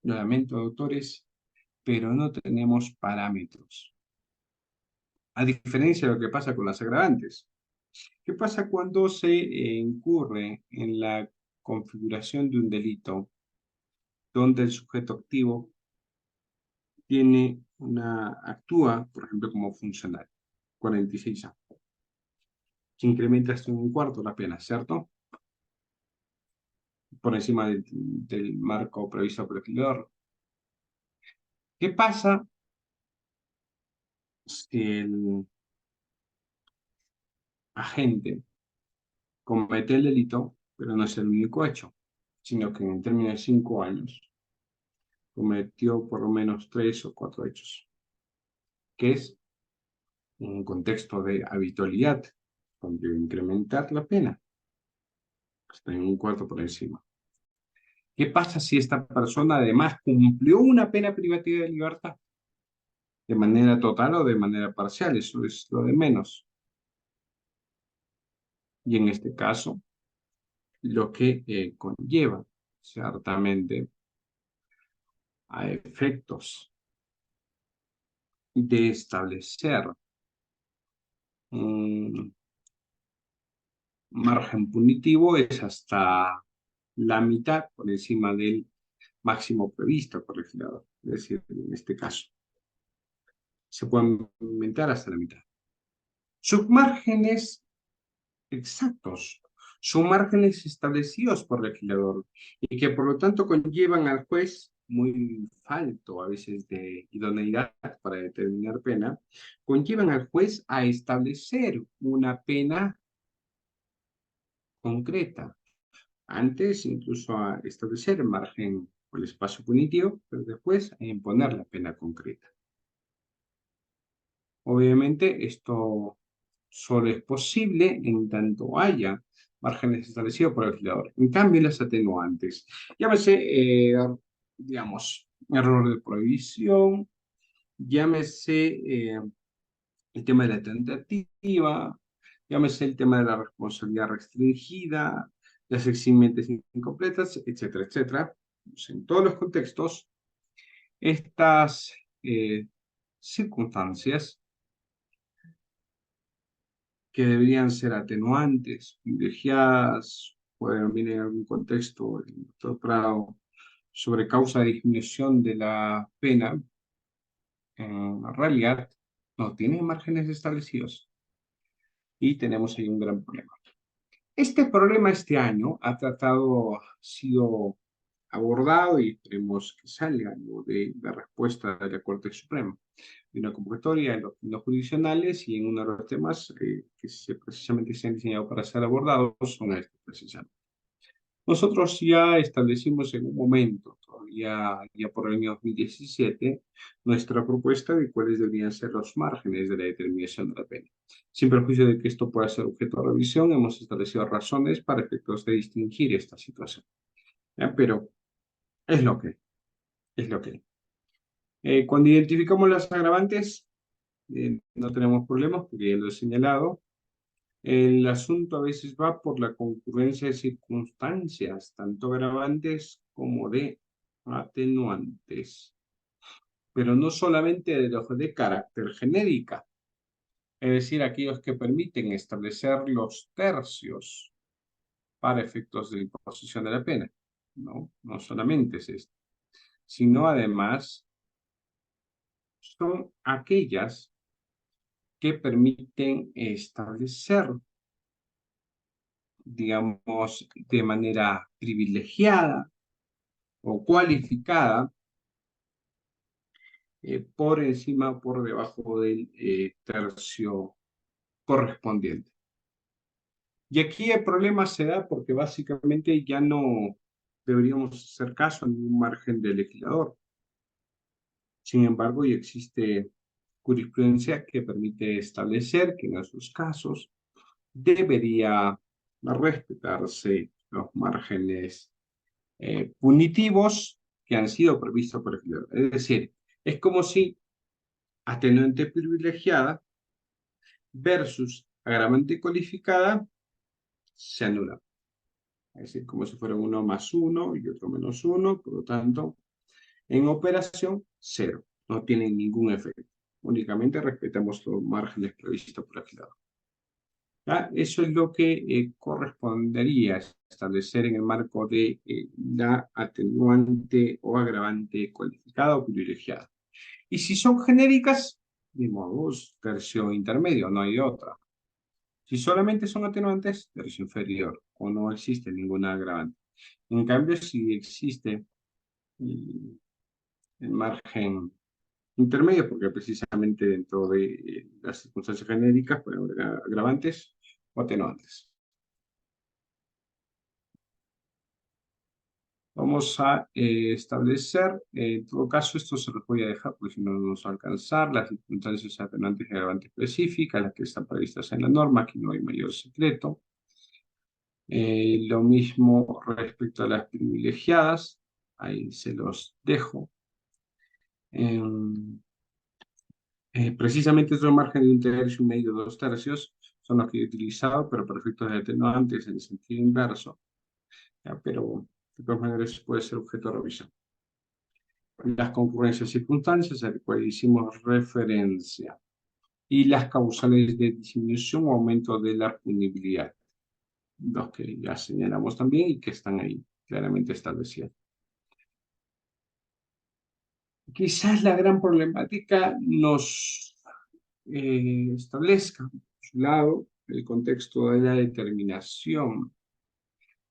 Lo lamento, doctores, pero no tenemos parámetros. A diferencia de lo que pasa con las agravantes. ¿Qué pasa cuando se incurre en la configuración de un delito donde el sujeto activo actúa, por ejemplo, como funcionario, 46 años? Se incrementa hasta un cuarto la pena, ¿cierto? Por encima del marco previsto por el legislador. ¿Qué pasa si el agente comete el delito, pero no es el único hecho, sino que en términos de 5 años cometió por lo menos 3 o 4 hechos, que es un contexto de habitualidad, donde incrementar la pena, está en un cuarto por encima? ¿Qué pasa si esta persona además cumplió una pena privativa de libertad? ¿De manera total o de manera parcial? Eso es lo de menos. Y en este caso, lo que conlleva ciertamente a efectos de establecer un margen punitivo es hasta la mitad por encima del máximo previsto por el legislador. Es decir, en este caso, se pueden aumentar hasta la mitad. Sus márgenes exactos son márgenes establecidos por el legislador y que por lo tanto conllevan al juez, muy falto a veces de idoneidad para determinar pena, conllevan al juez a establecer una pena concreta, antes incluso a establecer el margen o el espacio punitivo, pero después a imponer la pena concreta. Obviamente esto solo es posible en tanto haya márgenes establecidos por el legislador. En cambio, las atenuantes, llámese, digamos, error de prohibición, llámese el tema de la tentativa, llámese el tema de la responsabilidad restringida, las eximentes incompletas, etcétera, etcétera. Pues en todos los contextos, estas circunstancias que deberían ser atenuantes, privilegiadas, pueden venir en algún contexto, el doctor Prado, sobre causa de disminución de la pena, en realidad no tiene márgenes establecidos y tenemos ahí un gran problema. Este problema este año sido abordado y esperemos que salga algo de la respuesta de la Corte Suprema, de una convocatoria en los jurisdiccionales y en uno de los temas precisamente se han diseñado para ser abordados son estos precisamente. Nosotros ya establecimos en un momento, todavía ya por el año 2017, nuestra propuesta de cuáles deberían ser los márgenes de la determinación de la pena. Sin perjuicio de que esto pueda ser objeto de revisión, hemos establecido razones para efectos de distinguir esta situación. ¿Ya? Pero es lo que es lo que. Cuando identificamos las agravantes, no tenemos problemas, porque ya lo he señalado. El asunto a veces va por la concurrencia de circunstancias, tanto agravantes como de atenuantes, pero no solamente de los de carácter genérica, es decir, aquellos que permiten establecer los tercios para efectos de imposición de la pena. No solamente es esto, sino además son aquellas que permiten establecer, digamos, de manera privilegiada o cualificada por encima o por debajo del tercio correspondiente. Y aquí el problema se da porque básicamente ya no deberíamos hacer caso a ningún margen del legislador. Sin embargo, ya existe jurisprudencia que permite establecer que en esos casos debería respetarse los márgenes punitivos que han sido previstos por el legislador. Es decir, es como si atenuante privilegiada versus agravante cualificada se anulan. Es decir, como si fuera uno más uno y otro menos uno, por lo tanto, en operación, cero. No tienen ningún efecto. Únicamente respetamos los márgenes previstos por el legislador. Eso es lo que correspondería establecer en el marco de la atenuante o agravante cualificada o privilegiada. Y si son genéricas, de modo tercio intermedio, no hay otra. Si solamente son atenuantes, tercio inferior, o no existe ninguna agravante. En cambio, si existe el margen intermedio, porque precisamente dentro de las circunstancias genéricas pueden haber agravantes o atenuantes. Vamos a establecer, en todo caso, esto se los voy a dejar porque si no, no nos va a alcanzar, las circunstancias atenuantes y agravantes específicas, las que están previstas en la norma, aquí no hay mayor secreto. Lo mismo respecto a las privilegiadas, ahí se los dejo. Precisamente esos márgenes de un tercio, un medio, dos tercios, son los que he utilizado, pero para efectos de atenuantes en el sentido inverso. Pero de todas maneras puede ser objeto de revisión. Las concurrencias circunstancias a las cuales hicimos referencia y las causales de disminución o aumento de la punibilidad, los que ya señalamos también y que están ahí claramente establecidos. Quizás la gran problemática nos establezca, por su lado, el contexto de la determinación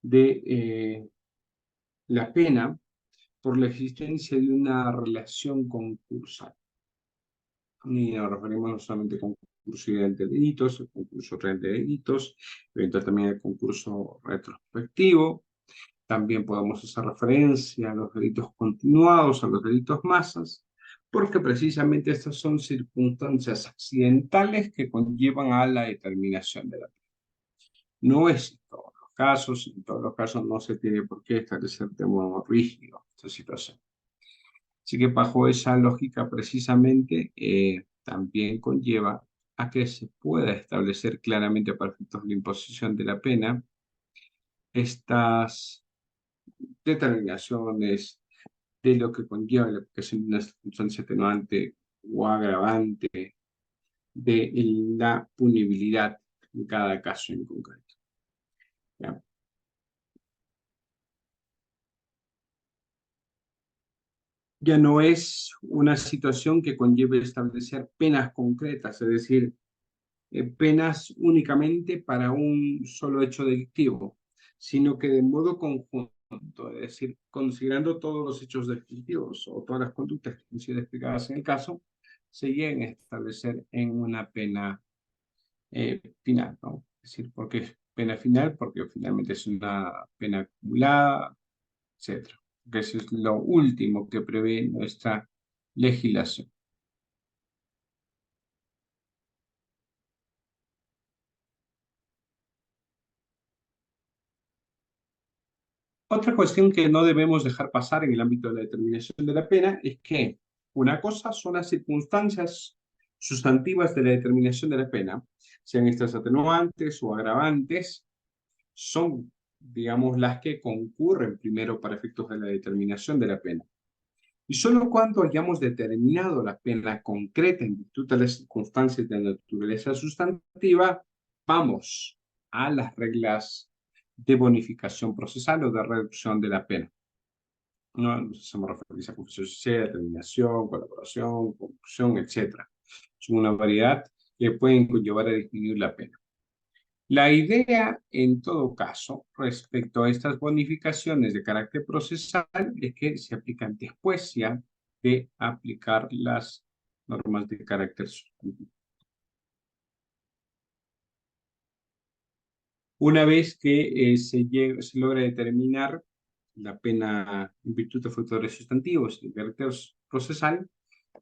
de la pena por la existencia de una relación concursal. Y nos referimos no solamente a concurso ideal de delitos, el concurso real de delitos, eventualmente también el concurso retrospectivo. También podemos hacer referencia a los delitos continuados, a los delitos masas, porque precisamente estas son circunstancias accidentales que conllevan a la determinación de la pena. No es en todos los casos, en todos los casos no se tiene por qué establecer de modo rígido esta situación. Así que bajo esa lógica precisamente también conlleva a que se pueda establecer claramente para efectos de la imposición de la pena estas determinaciones de lo que conlleva la aplicación de una circunstancia atenuante o agravante de la punibilidad en cada caso en concreto. ¿Ya? Ya no es una situación que conlleve establecer penas concretas, es decir, penas únicamente para un solo hecho delictivo, sino que de modo conjunto, es decir, considerando todos los hechos delictivos o todas las conductas que han sido explicadas en el caso, se lleguen a establecer en una pena final, ¿no? Es decir, porque es pena final, porque finalmente es una pena acumulada, etc. Porque eso es lo último que prevé nuestra legislación. Otra cuestión que no debemos dejar pasar en el ámbito de la determinación de la pena es que una cosa son las circunstancias sustantivas de la determinación de la pena, sean estas atenuantes o agravantes, son, digamos, las que concurren primero para efectos de la determinación de la pena. Y solo cuando hayamos determinado la pena concreta en virtud de las circunstancias de naturaleza sustantiva, vamos a las reglas de bonificación procesal o de reducción de la pena. No nos hacemos referencia a confesión sincera, determinación, colaboración, conclusión, etc. Son una variedad que pueden conllevar a disminuir la pena. La idea, en todo caso, respecto a estas bonificaciones de carácter procesal, es que se aplican después ya de aplicar las normas de carácter sustantivo. Una vez que se logra determinar la pena en virtud de factores sustantivos de carácter procesal,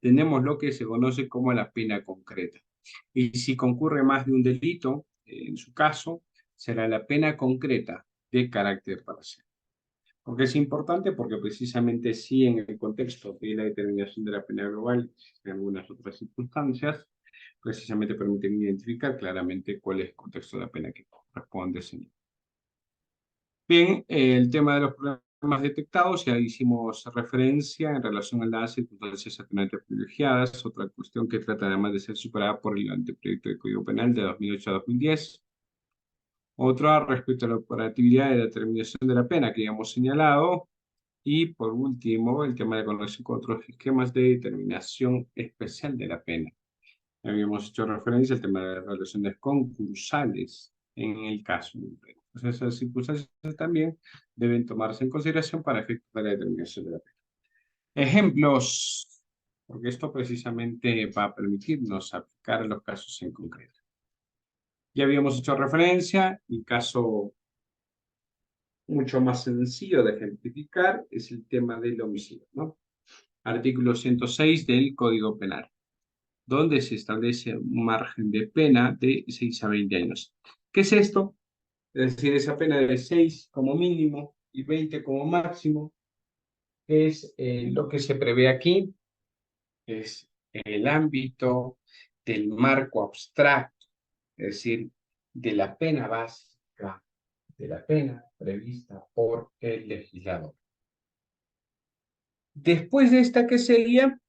tenemos lo que se conoce como la pena concreta. Y si concurre más de un delito, en su caso, será la pena concreta de carácter parcial. ¿Porque es importante? Porque precisamente sí en el contexto de la determinación de la pena global, en algunas otras circunstancias, precisamente permiten identificar claramente cuál es el contexto de la pena que corresponde a ese nivel. Bien, el tema de los problemas detectados, ya hicimos referencia en relación a las circunstancias atenuantes privilegiadas, otra cuestión que trata además de ser superada por el anteproyecto de Código Penal de 2008 a 2010. Otra respecto a la operatividad de determinación de la pena que ya hemos señalado. Y por último, el tema de conexión con otros esquemas de determinación especial de la pena. Habíamos hecho referencia al tema de las relaciones concursales en el caso de un pleno. Pues esas circunstancias también deben tomarse en consideración para efectos de la determinación de la pena. Ejemplos, porque esto precisamente va a permitirnos aplicar los casos en concreto. Ya habíamos hecho referencia, el caso mucho más sencillo de ejemplificar es el tema del homicidio, ¿no? Artículo 106 del Código Penal, donde se establece un margen de pena de 6 a 20 años. ¿Qué es esto? Es decir, esa pena de 6 como mínimo y 20 como máximo es lo que se prevé aquí, es el ámbito del marco abstracto, es decir, de la pena básica, de la pena prevista por el legislador. Después de esta, ¿qué sería?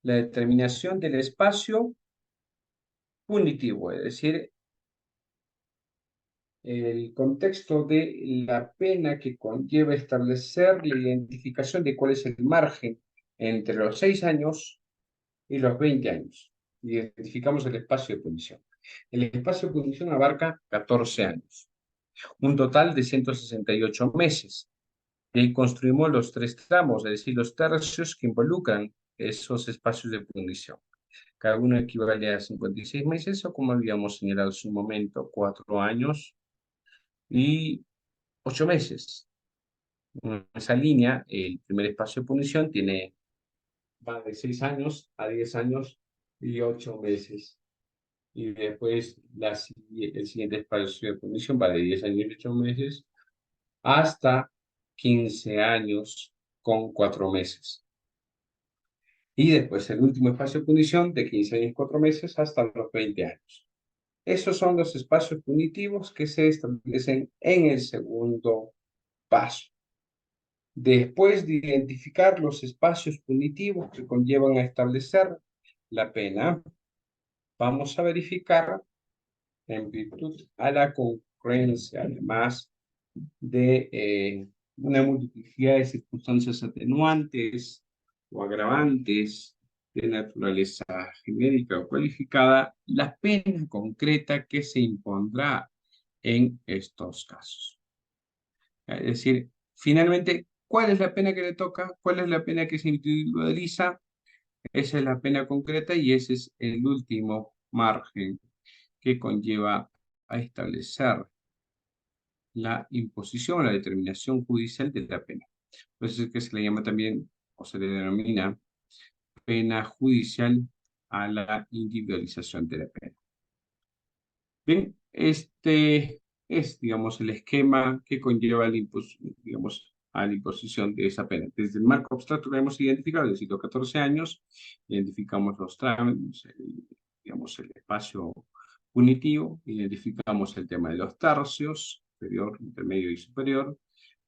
La determinación del espacio punitivo, es decir, el contexto de la pena que conlleva establecer la identificación de cuál es el margen entre los 6 años y los 20 años. Identificamos el espacio de punición. El espacio de punición abarca 14 años, un total de 168 meses. Y ahí construimos los 3 tramos, es decir, los tercios que involucran esos espacios de punición. Cada uno equivale a 56 meses o, como habíamos señalado en su momento, 4 años y 8 meses. En esa línea, el primer espacio de punición va de 6 años a 10 años y 8 meses. Y después el siguiente espacio de punición va de 10 años y 8 meses hasta 15 años con 4 meses. Y después el último espacio de punición de 15 años y 4 meses hasta los 20 años. Esos son los espacios punitivos que se establecen en el segundo paso. Después de identificar los espacios punitivos que conllevan a establecer la pena, vamos a verificar, en virtud a la concurrencia, además de una multiplicidad de circunstancias atenuantes o agravantes de naturaleza genérica o cualificada, la pena concreta que se impondrá en estos casos. Es decir, finalmente, ¿cuál es la pena que le toca? ¿Cuál es la pena que se individualiza? Esa es la pena concreta y ese es el último margen que conlleva a establecer la imposición, la determinación judicial de la pena. Por eso es que se le llama también, o se le denomina, pena judicial a la individualización de la pena. Bien, este es, digamos, el esquema que conlleva digamos, a la imposición de esa pena. Desde el marco abstracto que hemos identificado, es decir, los 14 años, identificamos los trámites, digamos, el espacio punitivo, identificamos el tema de los tercios, inferior, intermedio y superior,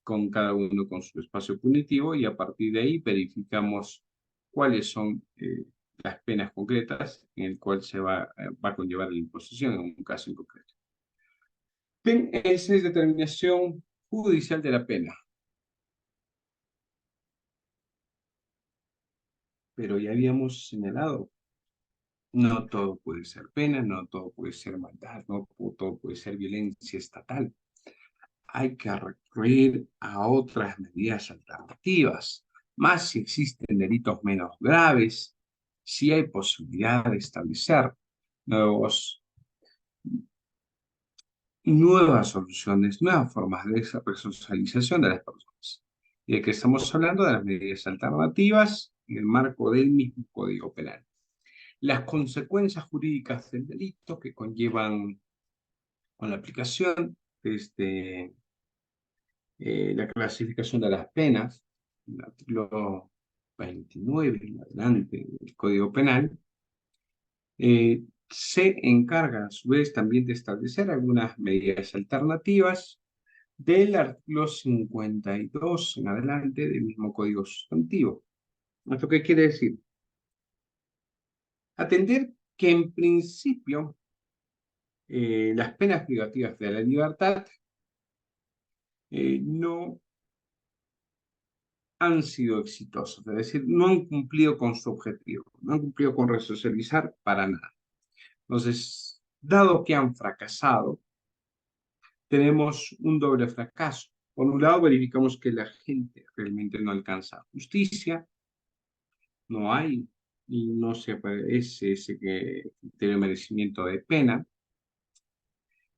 con cada uno con su espacio punitivo, y a partir de ahí verificamos cuáles son las penas concretas en el cual se va a conllevar la imposición en un caso en concreto. Bien, esa es determinación judicial de la pena. Pero ya habíamos señalado, no todo puede ser pena, no todo puede ser maldad, no todo puede ser violencia estatal. Hay que recurrir a otras medidas alternativas, más si existen delitos menos graves, si hay posibilidad de establecer nuevas soluciones, nuevas formas de resocialización de las personas. Y de que estamos hablando de las medidas alternativas en el marco del mismo Código Penal. Las consecuencias jurídicas del delito que conllevan con la aplicación de este la clasificación de las penas, el artículo 29 en adelante del Código Penal, se encarga a su vez también de establecer algunas medidas alternativas del artículo 52 en adelante del mismo Código Sustantivo. ¿Esto qué quiere decir? Atender que en principio las penas privativas de la libertad no han sido exitosas, es decir, no han cumplido con su objetivo, no han cumplido con resocializar para nada. Entonces, dado que han fracasado, tenemos un doble fracaso. Por un lado, verificamos que la gente realmente no alcanza justicia, no hay, y no se aparece ese criterio de merecimiento de pena,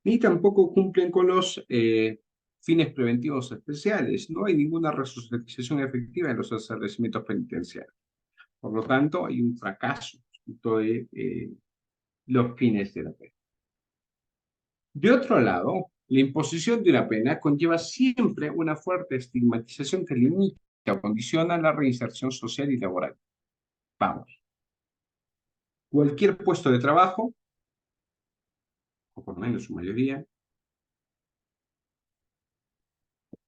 ni tampoco cumplen con los fines preventivos especiales. No hay ninguna resocialización efectiva en los establecimientos penitenciarios. Por lo tanto, hay un fracaso de los fines de la pena. De otro lado, la imposición de una pena conlleva siempre una fuerte estigmatización que limita o condiciona la reinserción social y laboral. Vamos, cualquier puesto de trabajo, o por lo menos su mayoría,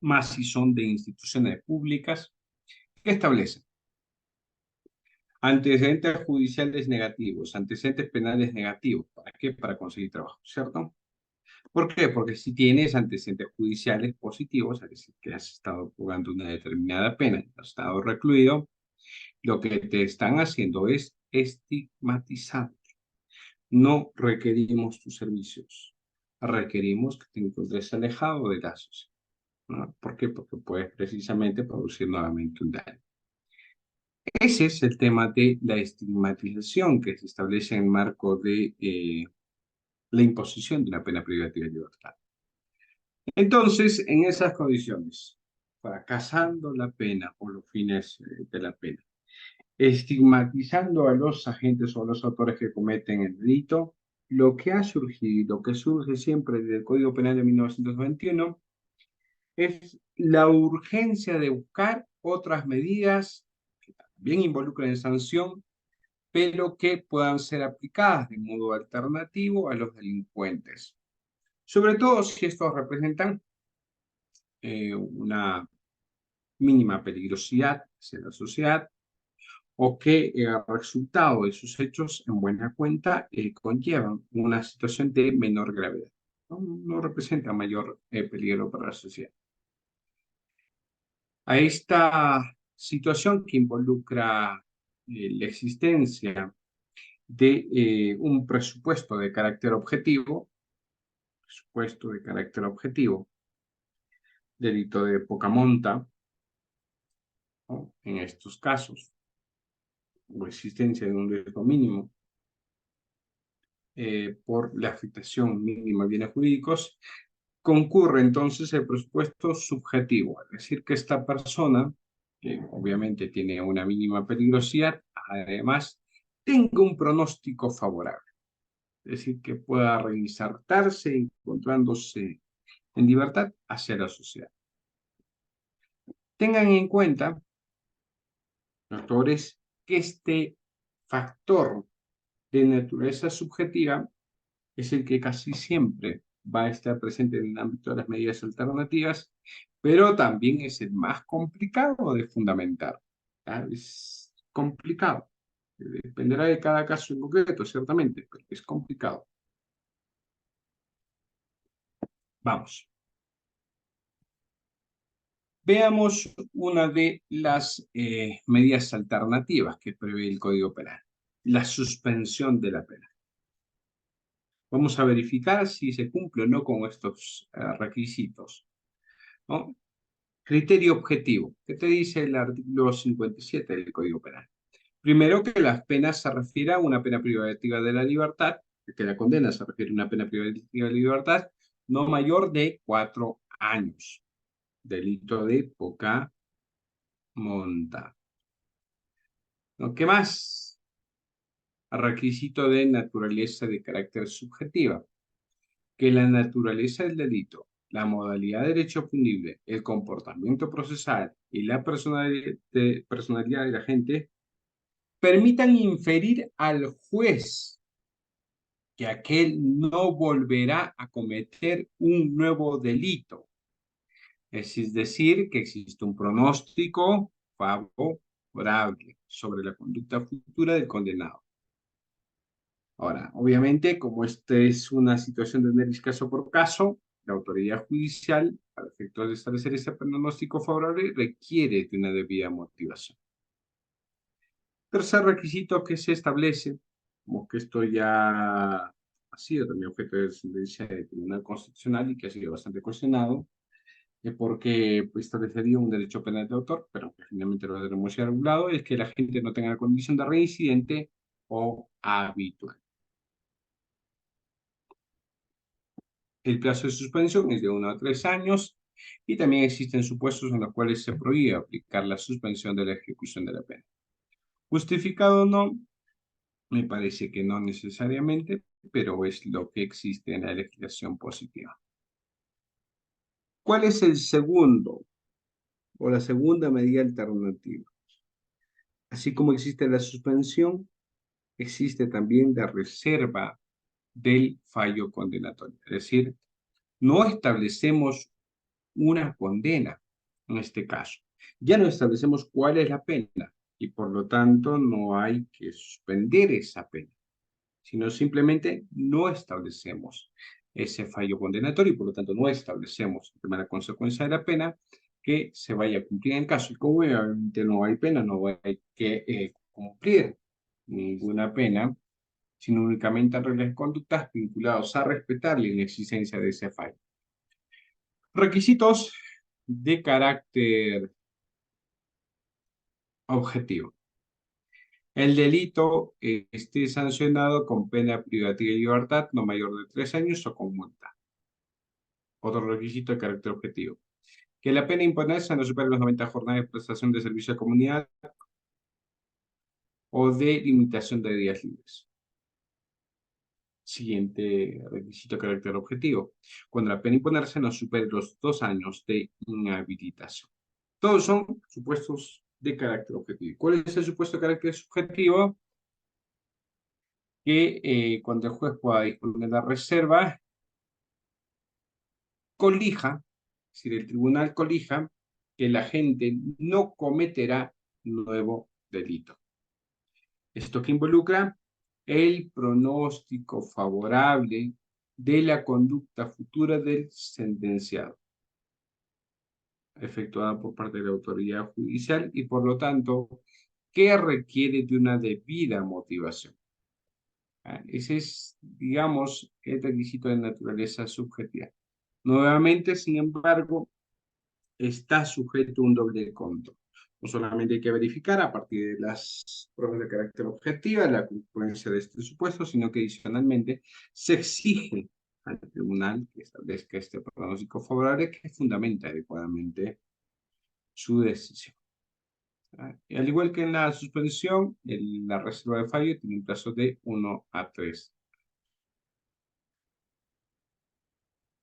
más si son de instituciones públicas, que establecen antecedentes judiciales negativos, antecedentes penales negativos. ¿Para qué? Para conseguir trabajo, ¿cierto? ¿Por qué? Porque si tienes antecedentes judiciales positivos, es decir, que has estado purgando una determinada pena, has estado recluido, lo que te están haciendo es estigmatizar. No requerimos tus servicios, requerimos que te encuentres alejado de la sociedad, ¿no? ¿Por qué? Porque puedes precisamente producir nuevamente un daño. Ese es el tema de la estigmatización que se establece en el marco de la imposición de una pena privativa de libertad. Entonces, en esas condiciones, fracasando la pena o los fines de la pena, estigmatizando a los agentes o a los autores que cometen el delito, lo que ha surgido, lo que surge siempre del Código Penal de 1921, es la urgencia de buscar otras medidas que también involucren sanción, pero que puedan ser aplicadas de modo alternativo a los delincuentes. Sobre todo si estos representan una mínima peligrosidad hacia la sociedad o que el resultado de sus hechos en buena cuenta conllevan una situación de menor gravedad. No representa mayor peligro para la sociedad. A esta situación que involucra la existencia de un presupuesto de carácter objetivo, delito de poca monta, ¿no? En estos casos, o existencia de un riesgo mínimo, por la afectación mínima de bienes jurídicos, concurre entonces el presupuesto subjetivo, es decir, que esta persona, que obviamente tiene una mínima peligrosidad, además tenga un pronóstico favorable, es decir, que pueda reinsertarse encontrándose en libertad hacia la sociedad. Tengan en cuenta, doctores, que este factor de naturaleza subjetiva es el que casi siempre va a estar presente en el ámbito de las medidas alternativas, pero también es el más complicado de fundamentar. ¿Ya? Es complicado. Dependerá de cada caso en concreto, ciertamente, pero es complicado. Vamos. Veamos una de las medidas alternativas que prevé el Código Penal, la suspensión de la pena. Vamos a verificar si se cumple o no con estos requisitos, ¿no? Criterio objetivo. ¿Qué te dice el artículo 57 del Código Penal? Primero, que las penas se refiere a una pena privativa de la libertad, que la condena se refiere a una pena privativa de libertad no mayor de 4 años. Delito de poca monta. ¿No? ¿Qué más? Requisito de naturaleza de carácter subjetiva. Que la naturaleza del delito la modalidad de derecho punible, el comportamiento procesal y la personalidad del agente permitan inferir al juez que aquel no volverá a cometer un nuevo delito. Es decir, que existe un pronóstico favorable sobre la conducta futura del condenado. Ahora, obviamente, como esta es una situación de análisis caso por caso, la autoridad judicial, para efectos de establecer ese pronóstico favorable, requiere de una debida motivación. Tercer requisito que se establece, como que esto ya ha sido también objeto de sentencia del Tribunal Constitucional y que ha sido bastante cuestionado, porque pues, establecería un derecho penal de autor, pero que finalmente lo tenemos ya regulado, es que la gente no tenga la condición de reincidente o habitual. El plazo de suspensión es de 1 a 3 años y también existen supuestos en los cuales se prohíbe aplicar la suspensión de la ejecución de la pena. ¿Justificado o no? Me parece que no necesariamente, pero es lo que existe en la legislación positiva. ¿Cuál es el segundo o la segunda medida alternativa? Así como existe la suspensión, existe también la reserva del fallo condenatorio. Es decir, no establecemos una condena en este caso. Ya no establecemos cuál es la pena y por lo tanto no hay que suspender esa pena, sino simplemente no establecemos ese fallo condenatorio y por lo tanto no establecemos de manera consecuencia de la pena que se vaya a cumplir en el caso. Y como obviamente no hay pena, no hay que cumplir ninguna pena, sino únicamente reglas de conductas vinculados a respetar la inexistencia de ese fallo. Requisitos de carácter objetivo. El delito esté sancionado con pena privativa de libertad no mayor de 3 años o con multa. Otro requisito de carácter objetivo. Que la pena imponerse no supere las 90 jornadas de prestación de servicio a la comunidad o de limitación de días libres. Siguiente requisito de carácter objetivo. Cuando la pena imponerse no supere los 2 años de inhabilitación. Todos son supuestos de carácter objetivo. ¿Cuál es el supuesto de carácter subjetivo? Que cuando el juez pueda disponer la reserva, colija, es decir, el tribunal colija que la gente no cometerá nuevo delito. Esto que involucra el pronóstico favorable de la conducta futura del sentenciado, efectuada por parte de la autoridad judicial y por lo tanto que requiere de una debida motivación. Ese es, digamos, el requisito de naturaleza subjetiva. Nuevamente, sin embargo, está sujeto a un doble control. No solamente hay que verificar a partir de las pruebas de carácter objetiva la concurrencia de este supuesto, sino que adicionalmente se exige al tribunal que establezca este pronóstico favorable que fundamenta adecuadamente su decisión. Al igual que en la suspensión, la reserva de fallo tiene un plazo de 1 a 3.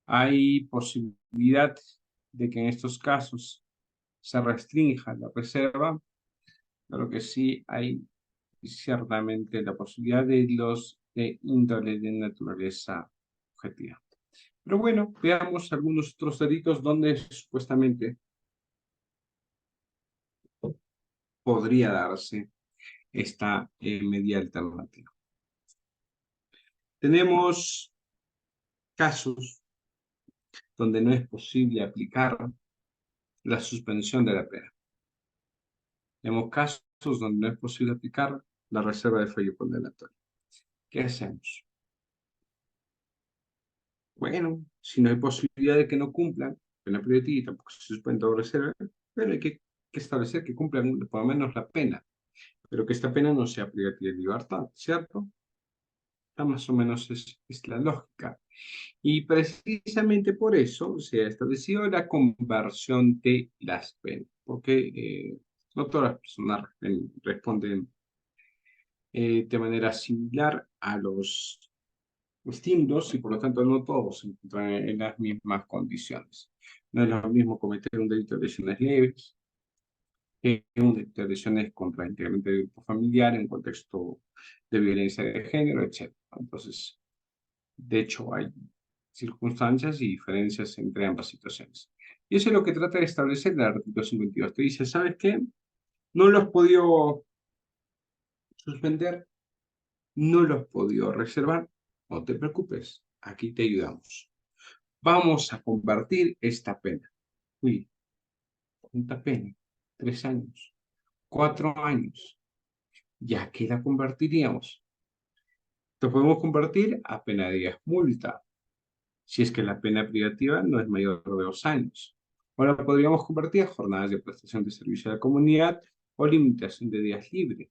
Hay posibilidad de que en estos casos se restrinja la reserva, pero que sí hay ciertamente la posibilidad de los de índole de naturaleza objetiva. Pero bueno, veamos algunos otros delitos donde supuestamente podría darse esta medida alternativa. Tenemos casos donde no es posible aplicar la suspensión de la pena. Tenemos casos donde no es posible aplicar la reserva de fallo condenatorio. ¿Qué hacemos? Bueno, si no hay posibilidad de que no cumplan pena privativa y tampoco se suspende o reserva, pero hay que establecer que cumplan por lo menos la pena, pero que esta pena no sea privativa de libertad, ¿cierto? Esta más o menos es la lógica. Y precisamente por eso se ha establecido la conversión de las penas, porque no todas las personas responden de manera similar a los estímulos y por lo tanto no todos se encuentran en las mismas condiciones. No es lo mismo cometer un delito de lesiones leves que un delito de lesiones contra el integrante del grupo familiar en contexto de violencia de género, etc. Entonces, de hecho, hay circunstancias y diferencias entre ambas situaciones. Y eso es lo que trata de establecer el artículo 52. Te dice, ¿sabes qué? No lo has podido suspender, no lo has podido reservar, no te preocupes, aquí te ayudamos. Vamos a convertir esta pena. Uy, ¿cuánta pena? 3 años, 4 años. ¿Ya que la convertiríamos? Te podemos convertir a pena de 10 multa, si es que la pena privativa no es mayor de 2 años. Ahora podríamos convertir a jornadas de prestación de servicio a la comunidad o limitación de días libres.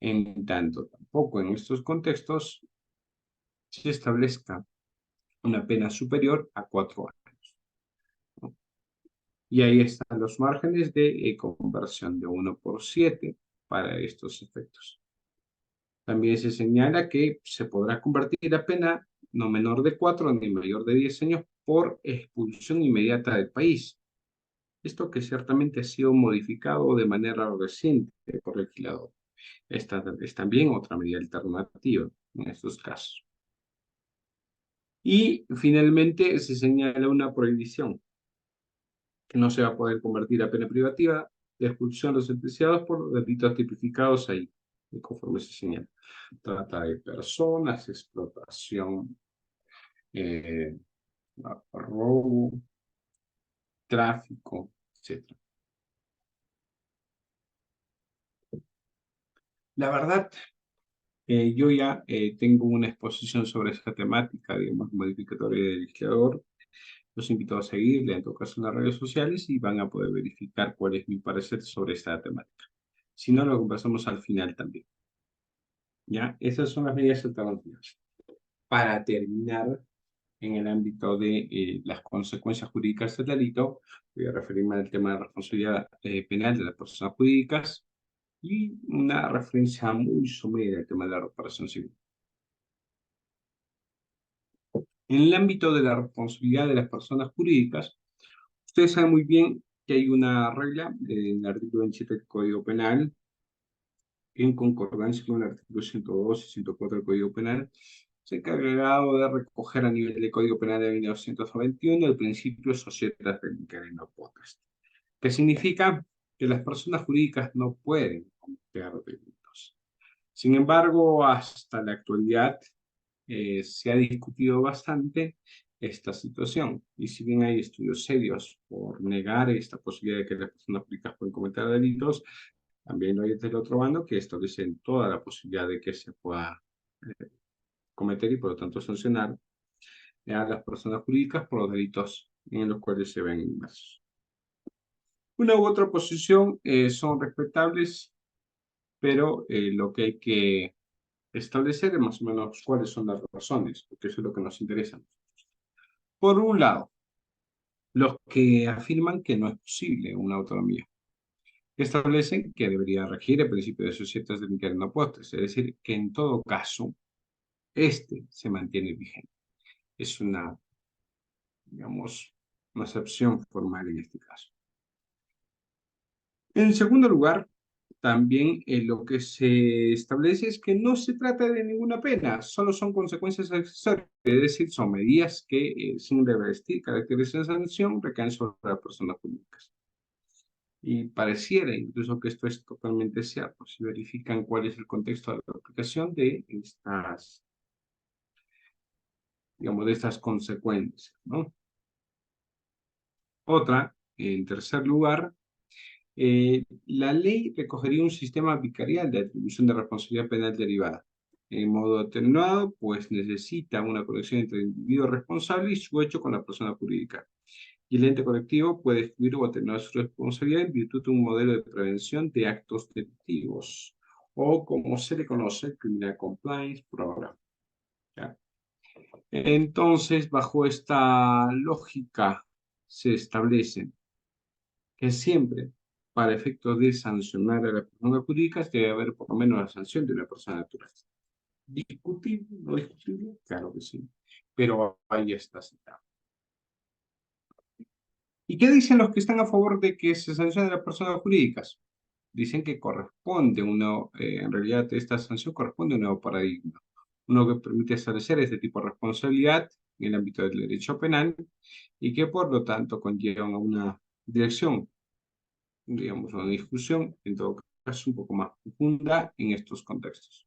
En tanto, tampoco en estos contextos se establezca una pena superior a 4 años, ¿no? Y ahí están los márgenes de conversión de 1 por 7 para estos efectos. También se señala que se podrá convertir a pena no menor de 4 ni mayor de 10 años por expulsión inmediata del país. Esto que ciertamente ha sido modificado de manera reciente por el legislador. Esta es también otra medida alternativa en estos casos. Y finalmente se señala una prohibición que no se va a poder convertir a pena privativa de expulsión a los sentenciados por delitos tipificados ahí, conforme se señala. Trata de personas, explotación, eh, robo, tráfico, etc. La verdad, yo ya tengo una exposición sobre esta temática, digamos, modificatoria del legislador. Los invito a seguirle, en todo caso, en las redes sociales y van a poder verificar cuál es mi parecer sobre esta temática. Si no, lo conversamos al final también. ¿Ya? Esas son las medidas alternativas. Para terminar, en el ámbito de las consecuencias jurídicas del delito, voy a referirme al tema de responsabilidad penal de las personas jurídicas y una referencia muy somera al tema de la reparación civil. En el ámbito de la responsabilidad de las personas jurídicas, ustedes saben muy bien que hay una regla en el artículo 27 del Código Penal, en concordancia con el artículo 102 y 104 del Código Penal, se ha encargado de recoger a nivel del Código Penal de 1921 el principio societas requerendo potest, que significa que las personas jurídicas no pueden cometer delitos. Sin embargo, hasta la actualidad se ha discutido bastante esta situación. Y si bien hay estudios serios por negar esta posibilidad de que las personas jurídicas pueden cometer delitos, también lo hay desde el otro bando que establecen toda la posibilidad de que se pueda cometer y por lo tanto sancionar a las personas jurídicas por los delitos en los cuales se ven inmersos. Una u otra posición son respetables, pero lo que hay que establecer es más o menos cuáles son las razones, porque eso es lo que nos interesa. Por un lado, los que afirman que no es posible una autonomía, que establecen que debería regir el principio de societas de no postres, es decir, que en todo caso, este se mantiene vigente. Es una, digamos, una excepción formal en este caso. En segundo lugar, también lo que se establece es que no se trata de ninguna pena, solo son consecuencias accesorias, es decir, son medidas que, sin revestir caracteres de sanción, recaen sobre las personas públicas. Y pareciera incluso que esto es totalmente cierto, si verifican cuál es el contexto de la aplicación de estas, digamos, de estas consecuencias, ¿no? Otra, en tercer lugar, la ley recogería un sistema vicarial de atribución de responsabilidad penal derivada. En modo atenuado, pues necesita una conexión entre el individuo responsable y su hecho con la persona jurídica. Y el ente colectivo puede excluir o atenuar su responsabilidad en virtud de un modelo de prevención de actos delictivos, o como se le conoce, Criminal Compliance Program. ¿Ya? Entonces, bajo esta lógica, se establece que siempre, para efectos de sancionar a las personas jurídicas, debe haber por lo menos la sanción de una persona natural. ¿Discutible? ¿No discutible? Claro que sí. Pero ahí está citado. ¿Y qué dicen los que están a favor de que se sancione a las personas jurídicas? Dicen que corresponde en realidad esta sanción corresponde a un nuevo paradigma, uno que permite establecer este tipo de responsabilidad en el ámbito del derecho penal y que por lo tanto conlleva a una dirección, digamos, una discusión, en todo caso un poco más profunda en estos contextos.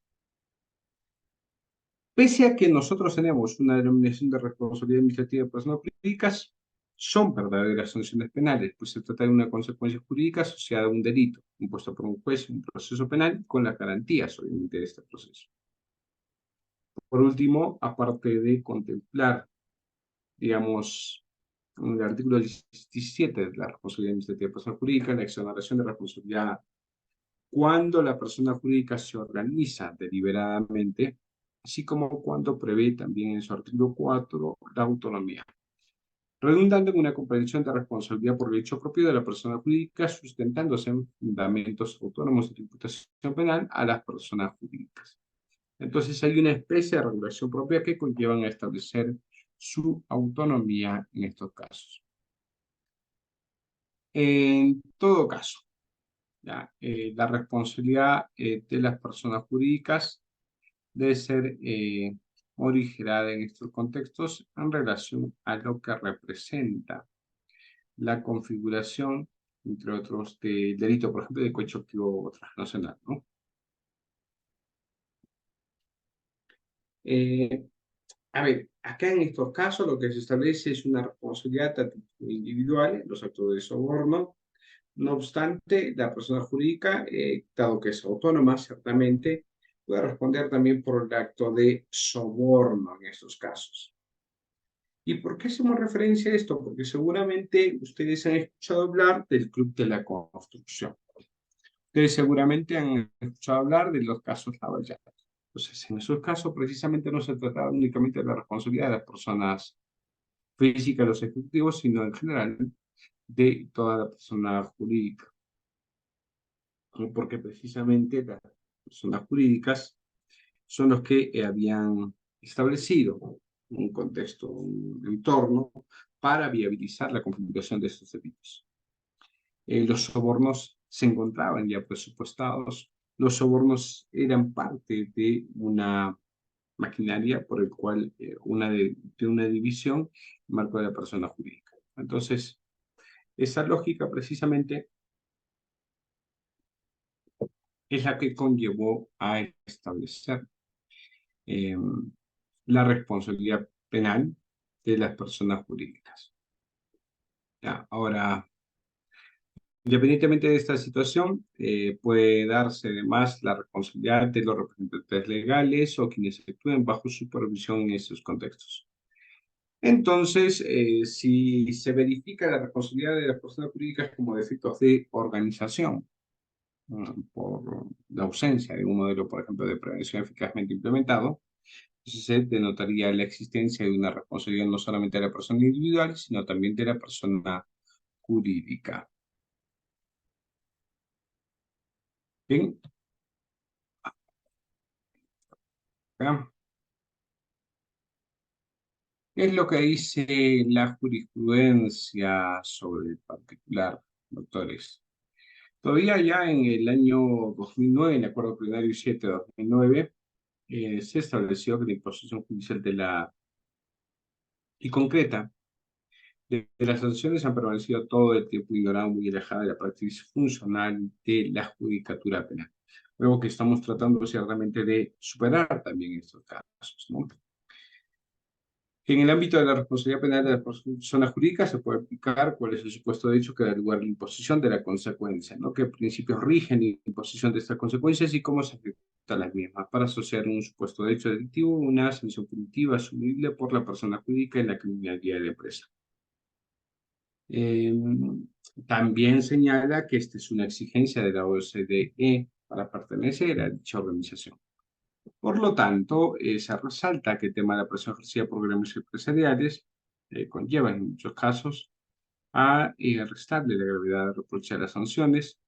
Pese a que nosotros tenemos una denominación de responsabilidad administrativa de personas jurídicas, son verdaderas sanciones penales, pues se trata de una consecuencia jurídica asociada a un delito, impuesto por un juez en un proceso penal, con las garantías, obviamente, de este proceso. Por último, aparte de contemplar, digamos, en el artículo 17 de la responsabilidad administrativa de persona jurídica, la exoneración de responsabilidad cuando la persona jurídica se organiza deliberadamente, así como cuando prevé también en su artículo 4 la autonomía, redundando en una comprensión de responsabilidad por el hecho propio de la persona jurídica, sustentándose en fundamentos autónomos de imputación penal a las personas jurídicas. Entonces hay una especie de regulación propia que conllevan a establecer su autonomía en estos casos. En todo caso, ¿ya? La responsabilidad de las personas jurídicas debe ser originada en estos contextos en relación a lo que representa la configuración, entre otros, del delito, por ejemplo, de cohecho activo transnacional, ¿no? Eh, a ver, acá en estos casos lo que se establece es una responsabilidad a título individual en los actos de soborno. No obstante, la persona jurídica, dado que es autónoma, ciertamente, puede responder también por el acto de soborno en estos casos. ¿Y por qué hacemos referencia a esto? Porque seguramente ustedes han escuchado hablar del Club de la Construcción. Ustedes seguramente han escuchado hablar de los casos Lavallato. Entonces, en esos casos precisamente no se trataba únicamente de la responsabilidad de las personas físicas, los ejecutivos, sino en general de toda la persona jurídica. Porque precisamente las personas jurídicas son los que habían establecido un contexto, un entorno para viabilizar la configuración de estos delitos. Los sobornos se encontraban ya presupuestados, los sobornos eran parte de una maquinaria por el cual de una división en marco de la persona jurídica. Entonces, esa lógica precisamente es la que conllevó a establecer eh, la responsabilidad penal de las personas jurídicas. Ya, ahora, independientemente de esta situación, puede darse además la responsabilidad de los representantes legales o quienes actúen bajo supervisión en esos contextos. Entonces, si se verifica la responsabilidad de las personas jurídicas como defectos de organización, por la ausencia de un modelo, por ejemplo, de prevención eficazmente implementado, entonces se denotaría la existencia de una responsabilidad no solamente de la persona individual, sino también de la persona jurídica. Bien, acá es lo que dice la jurisprudencia sobre el particular, doctores. Todavía ya en el año 2009, en el Acuerdo Plenario 7 de 2009, se estableció que la imposición judicial y concreta de las sanciones han permanecido todo el tiempo ignorado, muy alejada de la práctica funcional de la judicatura penal. Luego que estamos tratando ciertamente de superar también estos casos, ¿no? En el ámbito de la responsabilidad penal de las personas jurídicas se puede aplicar cuál es el supuesto de hecho que da lugar a la imposición de la consecuencia, ¿no? Qué principios rigen la imposición de estas consecuencias y cómo se afectan las mismas para asociar un supuesto de hecho delictivo a una sanción punitiva asumible por la persona jurídica en la criminalidad de la empresa. Eh, También señala que esta es una exigencia de la OCDE para pertenecer a dicha organización. Por lo tanto, se resalta que el tema de la presión ejercida por gremios empresariales conlleva en muchos casos a restarle la gravedad de reproche a las sanciones,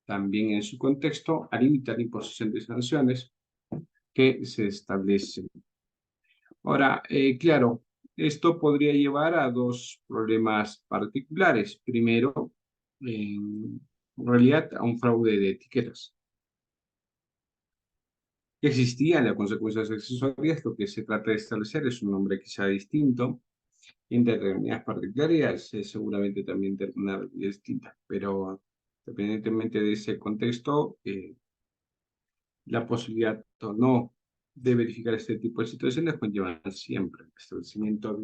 también en su contexto a limitar la imposición de sanciones que se establecen. Ahora, claro, esto podría llevar a dos problemas particulares. Primero, en realidad, a un fraude de etiquetas. Existían las consecuencias accesorias, lo que se trata de establecer es un nombre quizá distinto, en determinadas particularidades, seguramente también determinadas distintas, pero independientemente de ese contexto, la posibilidad o no de verificar este tipo de situaciones conllevan siempre el establecimiento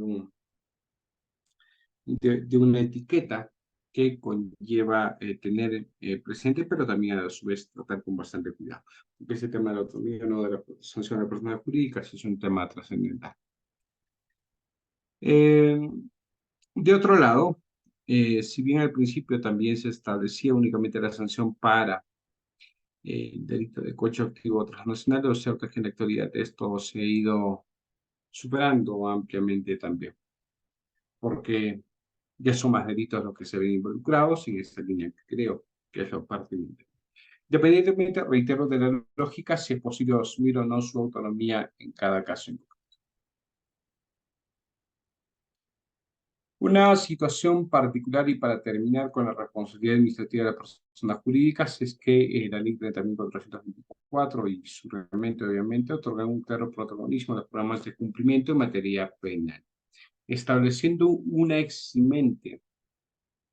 de una etiqueta que conlleva tener presente, pero también a su vez tratar con bastante cuidado. Porque ese tema de la autonomía, no de la sanción de las personas jurídicas, es un tema trascendental. Eh, de otro lado, si bien al principio también se establecía únicamente la sanción para el delito de cohecho activo transnacional, lo cierto es que en la actualidad esto se ha ido superando ampliamente también, porque ya son más delitos los que se ven involucrados en esta línea que creo que es lo pertinente. Independientemente, reitero, de la lógica, si es posible asumir o no su autonomía en cada caso. Una situación particular y para terminar con la responsabilidad administrativa de las personas jurídicas es que la Ley 30.424 y su reglamento obviamente otorgan un claro protagonismo a los programas de cumplimiento en materia penal, estableciendo una eximente,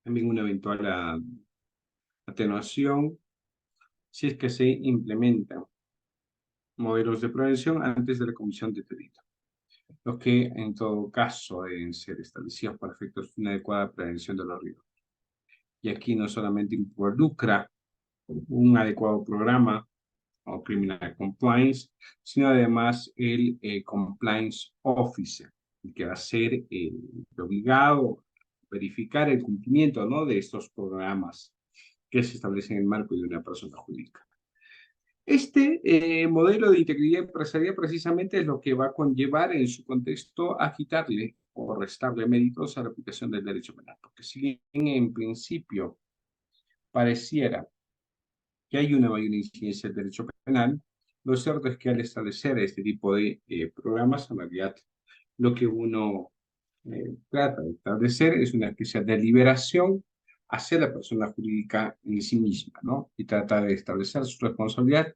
también una eventual atenuación si es que se implementan modelos de prevención antes de la comisión de delito, los que en todo caso deben ser establecidos para efectos de una adecuada prevención de los riesgos. Y aquí no solamente involucra un adecuado programa o criminal compliance, sino además el compliance officer, el que va a ser el obligado a verificar el cumplimiento, ¿no?, de estos programas que se establecen en el marco de una persona jurídica. Este modelo de integridad empresarial precisamente es lo que va a conllevar en su contexto a quitarle o restarle méritos a la aplicación del derecho penal, porque si bien en principio pareciera que hay una mayor incidencia del derecho penal, lo cierto es que al establecer este tipo de programas, en realidad lo que uno trata de establecer es una especie de liberación hacia la persona jurídica en sí misma, ¿no? Y trata de establecer su responsabilidad,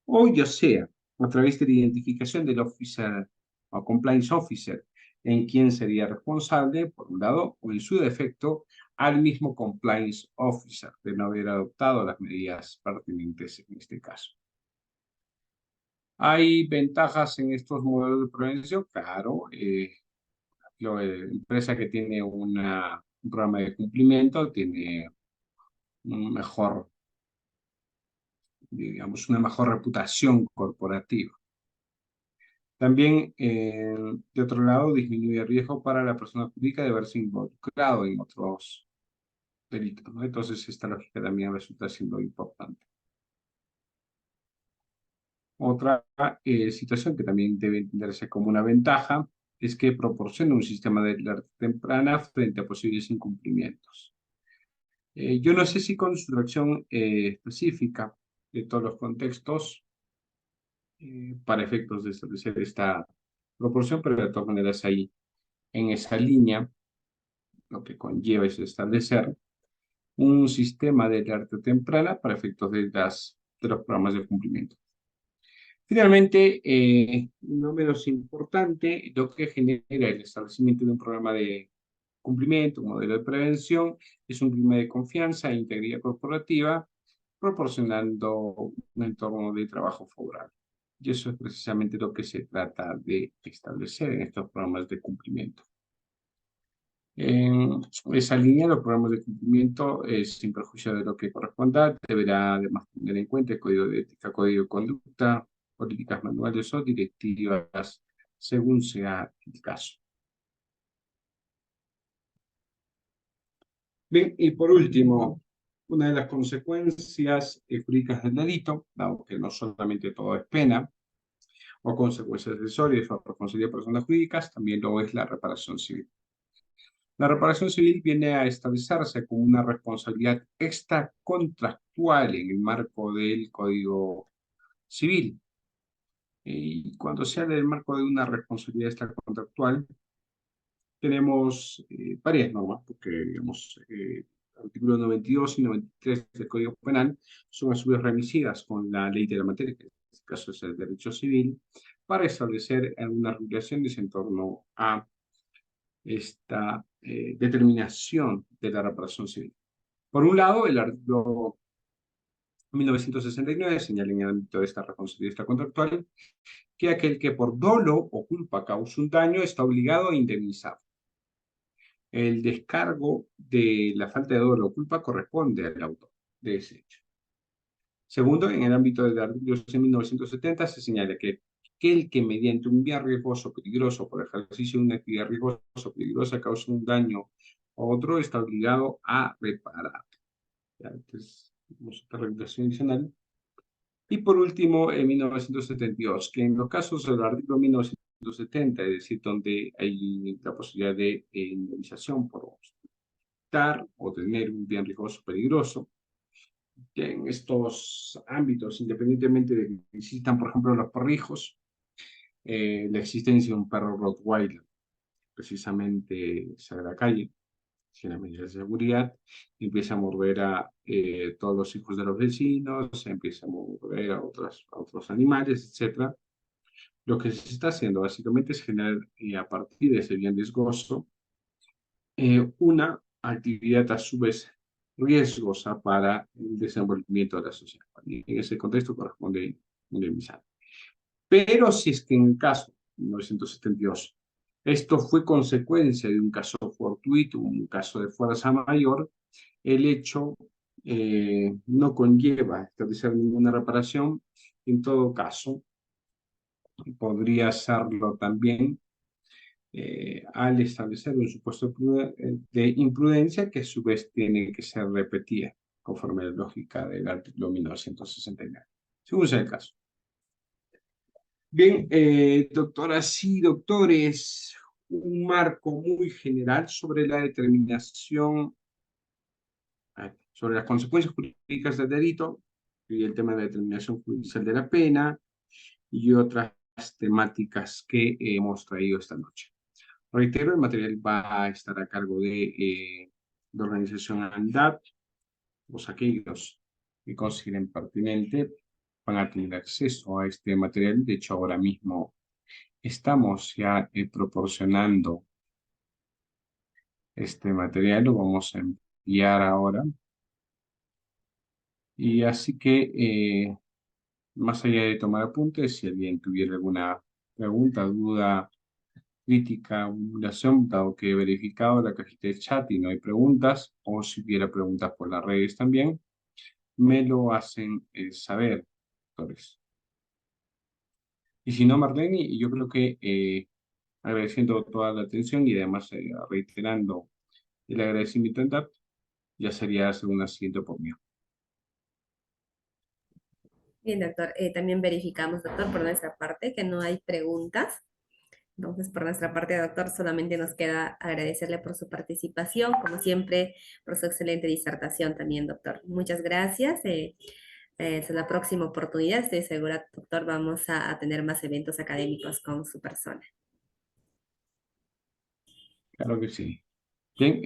o ya sea a través de la identificación del officer o compliance officer, en quien sería responsable, por un lado, o en su defecto, al mismo compliance officer de no haber adoptado las medidas pertinentes en este caso. ¿Hay ventajas en estos modelos de prevención? Claro, la empresa que tiene un programa de cumplimiento tiene un mejor, digamos, una mejor reputación corporativa. También, de otro lado, disminuye el riesgo para la persona jurídica de verse involucrado en otros delitos, ¿no? Entonces, esta lógica también resulta siendo importante. Otra situación que también debe entenderse como una ventaja es que proporciona un sistema de alerta temprana frente a posibles incumplimientos. Yo no sé si con su reacción específica de todos los contextos para efectos de establecer esta proporción, pero de todas maneras ahí en esa línea lo que conlleva es establecer un sistema de alerta temprana para efectos de los programas de cumplimiento. Finalmente, no menos importante, lo que genera el establecimiento de un programa de cumplimiento, un modelo de prevención, es un clima de confianza e integridad corporativa, proporcionando un entorno de trabajo favorable. Y eso es precisamente lo que se trata de establecer en estos programas de cumplimiento. En esa línea, los programas de cumplimiento, sin perjuicio de lo que corresponda, deberá además tener en cuenta el código de ética, código de conducta, políticas manuales o directivas, según sea el caso. Bien, y por último, una de las consecuencias jurídicas del delito, dado que no solamente todo es pena, o consecuencias accesorias o responsabilidad de personas jurídicas, también lo es la reparación civil. La reparación civil viene a establecerse como una responsabilidad extracontractual en el marco del Código Civil. Y cuando se habla del marco de una responsabilidad extracontractual, tenemos varias normas, porque, digamos, artículos 92 y 93 del Código Penal son a su vez remisidas con la ley de la materia, que en este caso es el derecho civil, para establecer algunas regulaciones en torno a esta determinación de la reparación civil. Por un lado, el artículo 1969 señala en el ámbito de esta responsabilidad contractual que aquel que por dolo o culpa causa un daño está obligado a indemnizar. El descargo de la falta de dolo o culpa corresponde al autor de ese hecho. Segundo, en el ámbito del artículo 1970 se señala que aquel que mediante un bien riesgoso, peligroso, por ejercicio de una actividad riesgosa o peligrosa causa un daño a otro, está obligado a reparar. Ya, entonces, tenemos otra regulación adicional. Y por último, en 1972, que en los casos del artículo 1970, es decir, donde hay la posibilidad de indemnización por dar o tener un bien riesgoso peligroso, que en estos ámbitos, independientemente de que existan, por ejemplo, los perrijos, la existencia de un perro Rottweiler, precisamente sale a la calle, sin las medidas de seguridad, empieza a morder a todos los hijos de los vecinos, empieza a morder a otros animales, etcétera. Lo que se está haciendo básicamente es generar a partir de ese bien riesgoso una actividad a su vez riesgosa para el desenvolvimiento de la sociedad. Y en ese contexto corresponde indemnizar. Pero si es que en el caso 1972 esto fue consecuencia de un caso fortuito, un caso de fuerza mayor, el hecho no conlleva establecer ninguna reparación. En todo caso, podría serlo también al establecer un supuesto de imprudencia que a su vez tiene que ser repetida conforme a la lógica del artículo 1969, según sea el caso. Bien, doctoras y doctores, un marco muy general sobre la determinación, sobre las consecuencias jurídicas del delito y el tema de la determinación judicial de la pena y otras temáticas que hemos traído esta noche. Reitero, el material va a estar a cargo de la organización ANDAP. Los aquellos que consideren pertinente van a tener acceso a este material. De hecho, ahora mismo estamos ya proporcionando este material, lo vamos a enviar ahora. Y así que, más allá de tomar apuntes, si alguien tuviera alguna pregunta, duda, crítica, simulación, dado que he verificado la cajita de chat y no hay preguntas, o si hubiera preguntas por las redes también, me lo hacen saber, doctores. Y si no, Marlene, yo creo que agradeciendo toda la atención y además reiterando el agradecimiento en DAP, ya sería hacer una siguiente por mí. Bien, doctor. También verificamos, doctor, por nuestra parte que no hay preguntas. Entonces, por nuestra parte, doctor, solamente nos queda agradecerle por su participación, como siempre, por su excelente disertación también, doctor. Muchas gracias. Hasta la próxima oportunidad, estoy segura, doctor, vamos a tener más eventos académicos con su persona. Claro que sí. Bien.